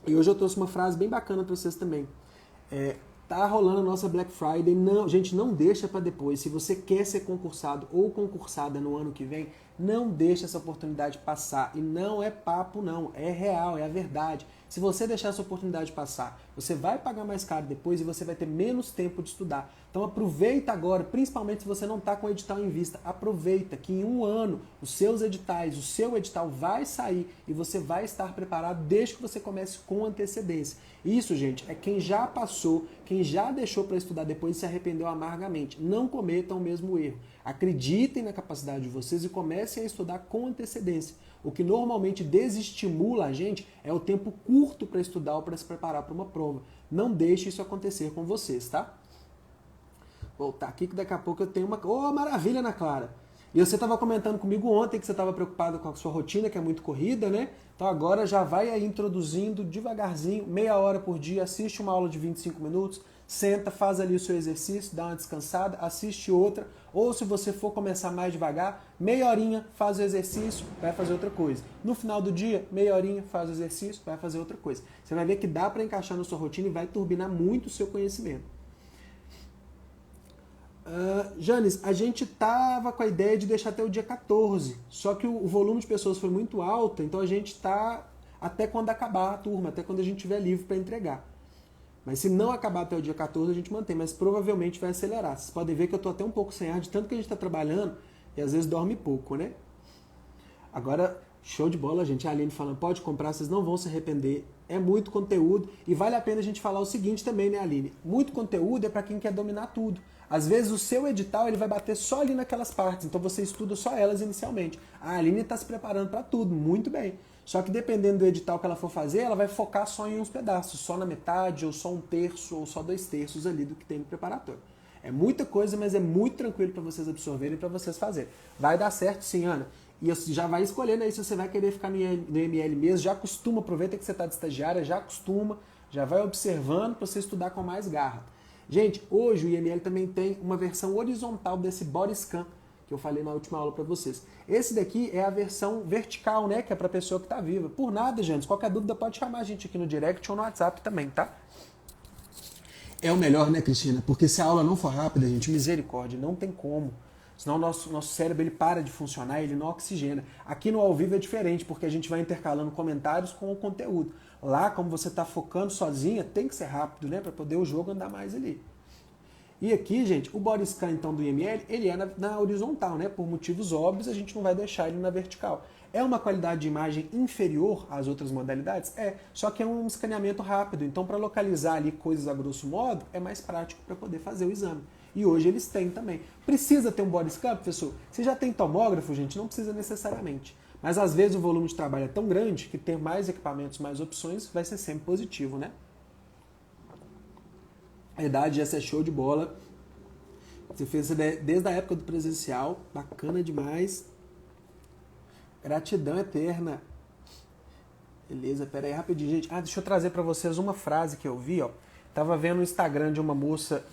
E hoje eu trouxe uma frase bem bacana para vocês também. Tá rolando a nossa Black Friday. Não, gente, não deixa para depois. Se você quer ser concursado ou concursada no ano que vem, não deixa essa oportunidade passar. E não é papo, não. É real, é a verdade. Se você deixar essa oportunidade passar, você vai pagar mais caro depois e você vai ter menos tempo de estudar. Então aproveita agora, principalmente se você não está com o edital em vista. Aproveita que em um ano os seus editais, o seu edital vai sair e você vai estar preparado desde que você comece com antecedência. Isso, gente, é quem já passou, quem já deixou para estudar depois e se arrependeu amargamente. Não cometam o mesmo erro. Acreditem na capacidade de vocês e comecem a estudar com antecedência. O que normalmente desestimula a gente é o tempo curto para estudar ou para se preparar para uma prova. Não deixe isso acontecer com vocês, tá? Voltar aqui que daqui a pouco eu tenho uma... Oh, maravilha, Ana Clara! E você estava comentando comigo ontem que você estava preocupado com a sua rotina, que é muito corrida, né? Então agora já vai aí introduzindo devagarzinho, meia hora por dia, assiste uma aula de 25 minutos, senta, faz ali o seu exercício, dá uma descansada, assiste outra, ou se você for começar mais devagar, meia horinha, faz o exercício, vai fazer outra coisa. No final do dia, meia horinha, faz o exercício, vai fazer outra coisa. Você vai ver que dá para encaixar na sua rotina e vai turbinar muito o seu conhecimento. Janis, a gente tava com a ideia de deixar até o dia 14, só que o volume de pessoas foi muito alto, então a gente tá até quando acabar a turma, até quando a gente tiver livre para entregar. Mas se não acabar até o dia 14, a gente mantém, mas provavelmente vai acelerar. Vocês podem ver que eu tô até um pouco sem ar, de tanto que a gente está trabalhando, e às vezes dorme pouco, né? Agora, show de bola, gente. A Aline falando, pode comprar, vocês não vão se arrepender. É muito conteúdo, e vale a pena a gente falar o seguinte também, né, Aline? Muito conteúdo é para quem quer dominar tudo. Às vezes o seu edital ele vai bater só ali naquelas partes, então você estuda só elas inicialmente. A Aline está se preparando para tudo, muito bem. Só que dependendo do edital que ela for fazer, ela vai focar só em uns pedaços, só na metade, ou só um terço, ou só 2/3 ali do que tem no preparatório. É muita coisa, mas é muito tranquilo para vocês absorverem e para vocês fazerem. Vai dar certo sim, Ana. E já vai escolhendo aí se você vai querer ficar no ML mesmo, já acostuma, aproveita que você está de estagiária, já acostuma, já vai observando para você estudar com mais garra. Gente, hoje o IML também tem uma versão horizontal desse body scan, que eu falei na última aula para vocês. Esse daqui é a versão vertical, né, que é para a pessoa que está viva. Por nada, gente, qualquer dúvida pode chamar a gente aqui no direct ou no WhatsApp também, tá? É o melhor, né, Cristina? Porque se a aula não for rápida, gente, misericórdia, não tem como. Senão o nosso cérebro ele para de funcionar, ele não oxigena. Aqui no ao vivo é diferente, porque a gente vai intercalando comentários com o conteúdo. Lá, como você está focando sozinha, tem que ser rápido, né? Para poder o jogo andar mais ali. E aqui, gente, o body scan então do IML, ele é na horizontal, né? Por motivos óbvios, a gente não vai deixar ele na vertical. É uma qualidade de imagem inferior às outras modalidades? É, só que é um escaneamento rápido. Então, para localizar ali coisas a grosso modo, é mais prático para poder fazer o exame. E hoje eles têm também. Precisa ter um body scan, professor? Se já tem tomógrafo, gente, não precisa necessariamente. Mas às vezes o volume de trabalho é tão grande que ter mais equipamentos, mais opções, vai ser sempre positivo, né? A idade essa é show de bola. Você fez desde a época do presencial, bacana demais. Gratidão eterna. Beleza, pera aí rapidinho, gente. Deixa eu trazer para vocês uma frase que eu vi, ó. Tava vendo o Instagram de uma moça,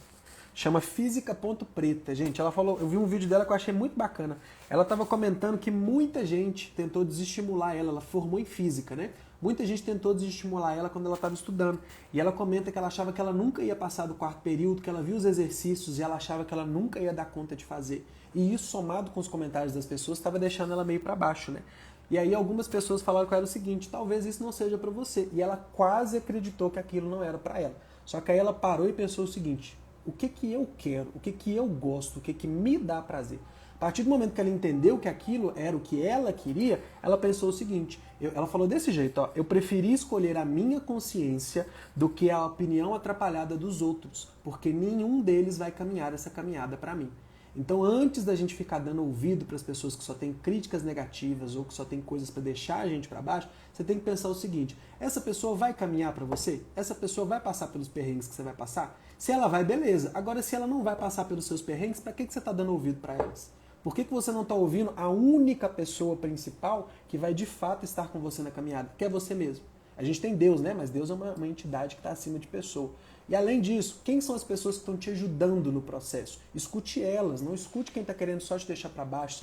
chama Física.preta. Gente, ela falou, eu vi um vídeo dela que eu achei muito bacana. Ela tava comentando que muita gente tentou desestimular ela formou em física, né? Muita gente tentou desestimular ela quando ela estava estudando. E ela comenta que ela achava que ela nunca ia passar do quarto período, que ela viu os exercícios e ela achava que ela nunca ia dar conta de fazer. E isso, somado com os comentários das pessoas, estava deixando ela meio para baixo, né? E aí algumas pessoas falaram com ela o seguinte, talvez isso não seja para você. E ela quase acreditou que aquilo não era para ela. Só que aí ela parou e pensou o seguinte, o que que eu quero, o que que eu gosto, o que que me dá prazer? A partir do momento que ela entendeu que aquilo era o que ela queria, ela pensou o seguinte, ela falou desse jeito, ó, eu preferi escolher a minha consciência do que a opinião atrapalhada dos outros, porque nenhum deles vai caminhar essa caminhada para mim. Então, antes da gente ficar dando ouvido para as pessoas que só têm críticas negativas ou que só tem coisas para deixar a gente para baixo, você tem que pensar o seguinte, essa pessoa vai caminhar para você? Essa pessoa vai passar pelos perrengues que você vai passar? Se ela vai, beleza. Agora, se ela não vai passar pelos seus perrengues, para que você está dando ouvido para elas? Por que você não está ouvindo a única pessoa principal que vai de fato estar com você na caminhada, que é você mesmo? A gente tem Deus, né? Mas Deus é uma entidade que está acima de pessoa. E além disso, quem são as pessoas que estão te ajudando no processo? Escute elas, não escute quem está querendo só te deixar para baixo,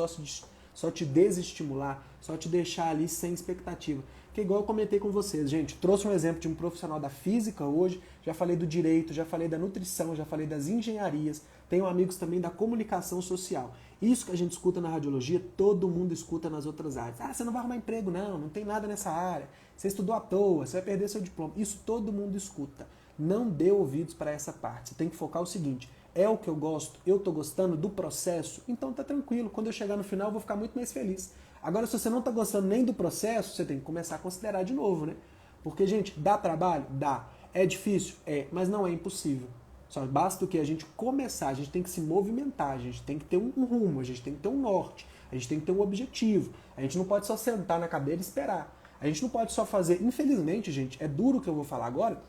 só te desestimular, só te deixar ali sem expectativa. Que igual eu comentei com vocês, gente, trouxe um exemplo de um profissional da física hoje, já falei do direito, já falei da nutrição, já falei das engenharias, tenho amigos também da comunicação social. Isso que a gente escuta na radiologia, todo mundo escuta nas outras áreas. Você não vai arrumar emprego, não tem nada nessa área, você estudou à toa, você vai perder seu diploma. Isso todo mundo escuta. Não dê ouvidos para essa parte. Você tem que focar o seguinte, é o que eu gosto, eu estou gostando do processo, então tá tranquilo. Quando eu chegar no final, eu vou ficar muito mais feliz. Agora, se você não está gostando nem do processo, você tem que começar a considerar de novo, né? Porque, gente, dá trabalho? Dá. É difícil? É, mas não é impossível. Só basta o que a gente começar, a gente tem que se movimentar, a gente tem que ter um rumo, a gente tem que ter um norte, a gente tem que ter um objetivo. A gente não pode só sentar na cadeira e esperar. A gente não pode só fazer, infelizmente, gente, é duro o que eu vou falar agora,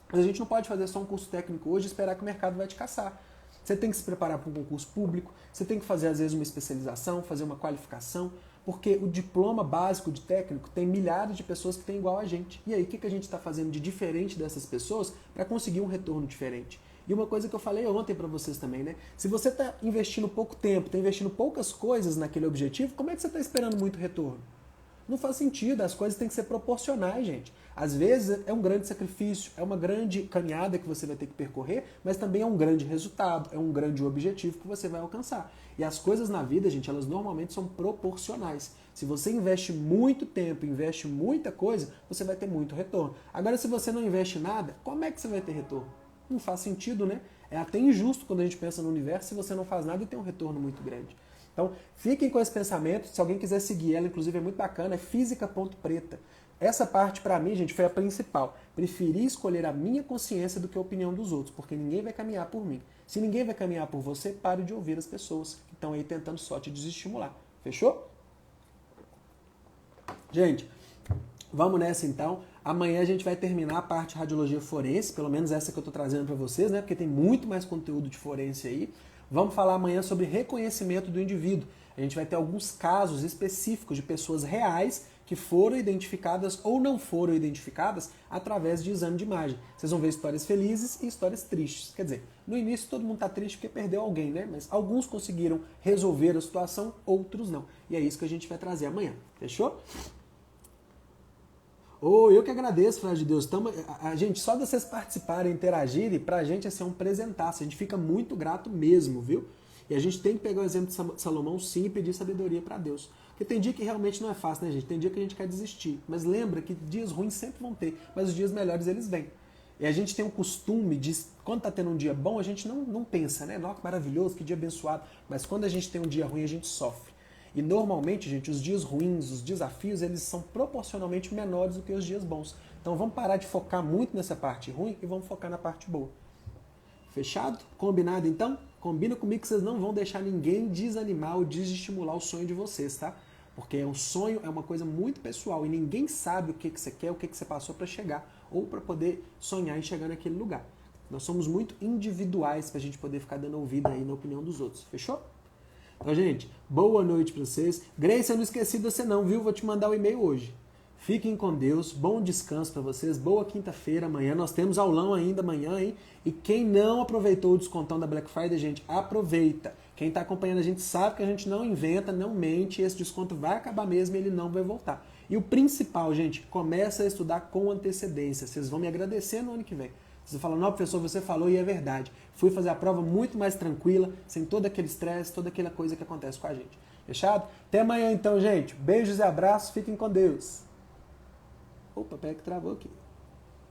mas a gente não pode fazer só um curso técnico hoje e esperar que o mercado vai te caçar. Você tem que se preparar para um concurso público, você tem que fazer, às vezes, uma especialização, fazer uma qualificação, porque o diploma básico de técnico tem milhares de pessoas que têm igual a gente. E aí, o que a gente está fazendo de diferente dessas pessoas para conseguir um retorno diferente? E uma coisa que eu falei ontem para vocês também, né? Se você está investindo pouco tempo, está investindo poucas coisas naquele objetivo, como é que você está esperando muito retorno? Não faz sentido, as coisas têm que ser proporcionais, gente. Às vezes é um grande sacrifício, é uma grande caminhada que você vai ter que percorrer, mas também é um grande resultado, é um grande objetivo que você vai alcançar. E as coisas na vida, gente, elas normalmente são proporcionais. Se você investe muito tempo, investe muita coisa, você vai ter muito retorno. Agora, se você não investe nada, como é que você vai ter retorno? Não faz sentido, né? É até injusto quando a gente pensa no universo se você não faz nada e tem um retorno muito grande. Então, fiquem com esse pensamento. Se alguém quiser seguir ela, inclusive é muito bacana, é física.preta. Essa parte, para mim, gente, foi a principal. Preferi escolher a minha consciência do que a opinião dos outros, porque ninguém vai caminhar por mim. Se ninguém vai caminhar por você, pare de ouvir as pessoas que estão aí tentando só te desestimular. Fechou? Gente, vamos nessa então. Amanhã a gente vai terminar a parte de radiologia forense, pelo menos essa que eu estou trazendo para vocês, né? Porque tem muito mais conteúdo de forense aí. Vamos falar amanhã sobre reconhecimento do indivíduo. A gente vai ter alguns casos específicos de pessoas reais que foram identificadas ou não foram identificadas através de exame de imagem. Vocês vão ver histórias felizes e histórias tristes. Quer dizer, no início todo mundo está triste porque perdeu alguém, né? Mas alguns conseguiram resolver a situação, outros não. E é isso que a gente vai trazer amanhã. Fechou? Eu que agradeço, Flávio de Deus. Gente, só de vocês participarem, interagirem, pra gente é ser um presentaço. A gente fica muito grato mesmo, viu? E a gente tem que pegar o exemplo de Salomão sim e pedir sabedoria para Deus. Porque tem dia que realmente não é fácil, né, gente? Tem dia que a gente quer desistir. Mas lembra que dias ruins sempre vão ter, mas os dias melhores eles vêm. E a gente tem um costume de, quando tá tendo um dia bom, a gente não pensa, né? Nossa, que maravilhoso, que dia abençoado. Mas quando a gente tem um dia ruim, a gente sofre. E normalmente, gente, os dias ruins, os desafios, eles são proporcionalmente menores do que os dias bons. Então vamos parar de focar muito nessa parte ruim e vamos focar na parte boa. Fechado? Combinado então? Combina comigo que vocês não vão deixar ninguém desanimar ou desestimular o sonho de vocês, tá? Porque um sonho é uma coisa muito pessoal e ninguém sabe o que você quer, o que você passou para chegar ou para poder sonhar e chegar naquele lugar. Nós somos muito individuais para a gente poder ficar dando ouvido aí na opinião dos outros. Fechou? Então, gente, boa noite para vocês. Grace, eu não esqueci de você não, viu? Vou te mandar o e-mail hoje. Fiquem com Deus, bom descanso para vocês, boa quinta-feira, amanhã nós temos aulão ainda amanhã, hein? E quem não aproveitou o descontão da Black Friday, gente, aproveita. Quem está acompanhando a gente sabe que a gente não inventa, não mente, esse desconto vai acabar mesmo e ele não vai voltar. E o principal, gente, começa a estudar com antecedência, vocês vão me agradecer no ano que vem. Você fala, não, professor, você falou e é verdade. Fui fazer a prova muito mais tranquila, sem todo aquele estresse, toda aquela coisa que acontece com a gente. Fechado? Até amanhã então, gente. Beijos e abraços, fiquem com Deus. Opa, peraí que travou aqui.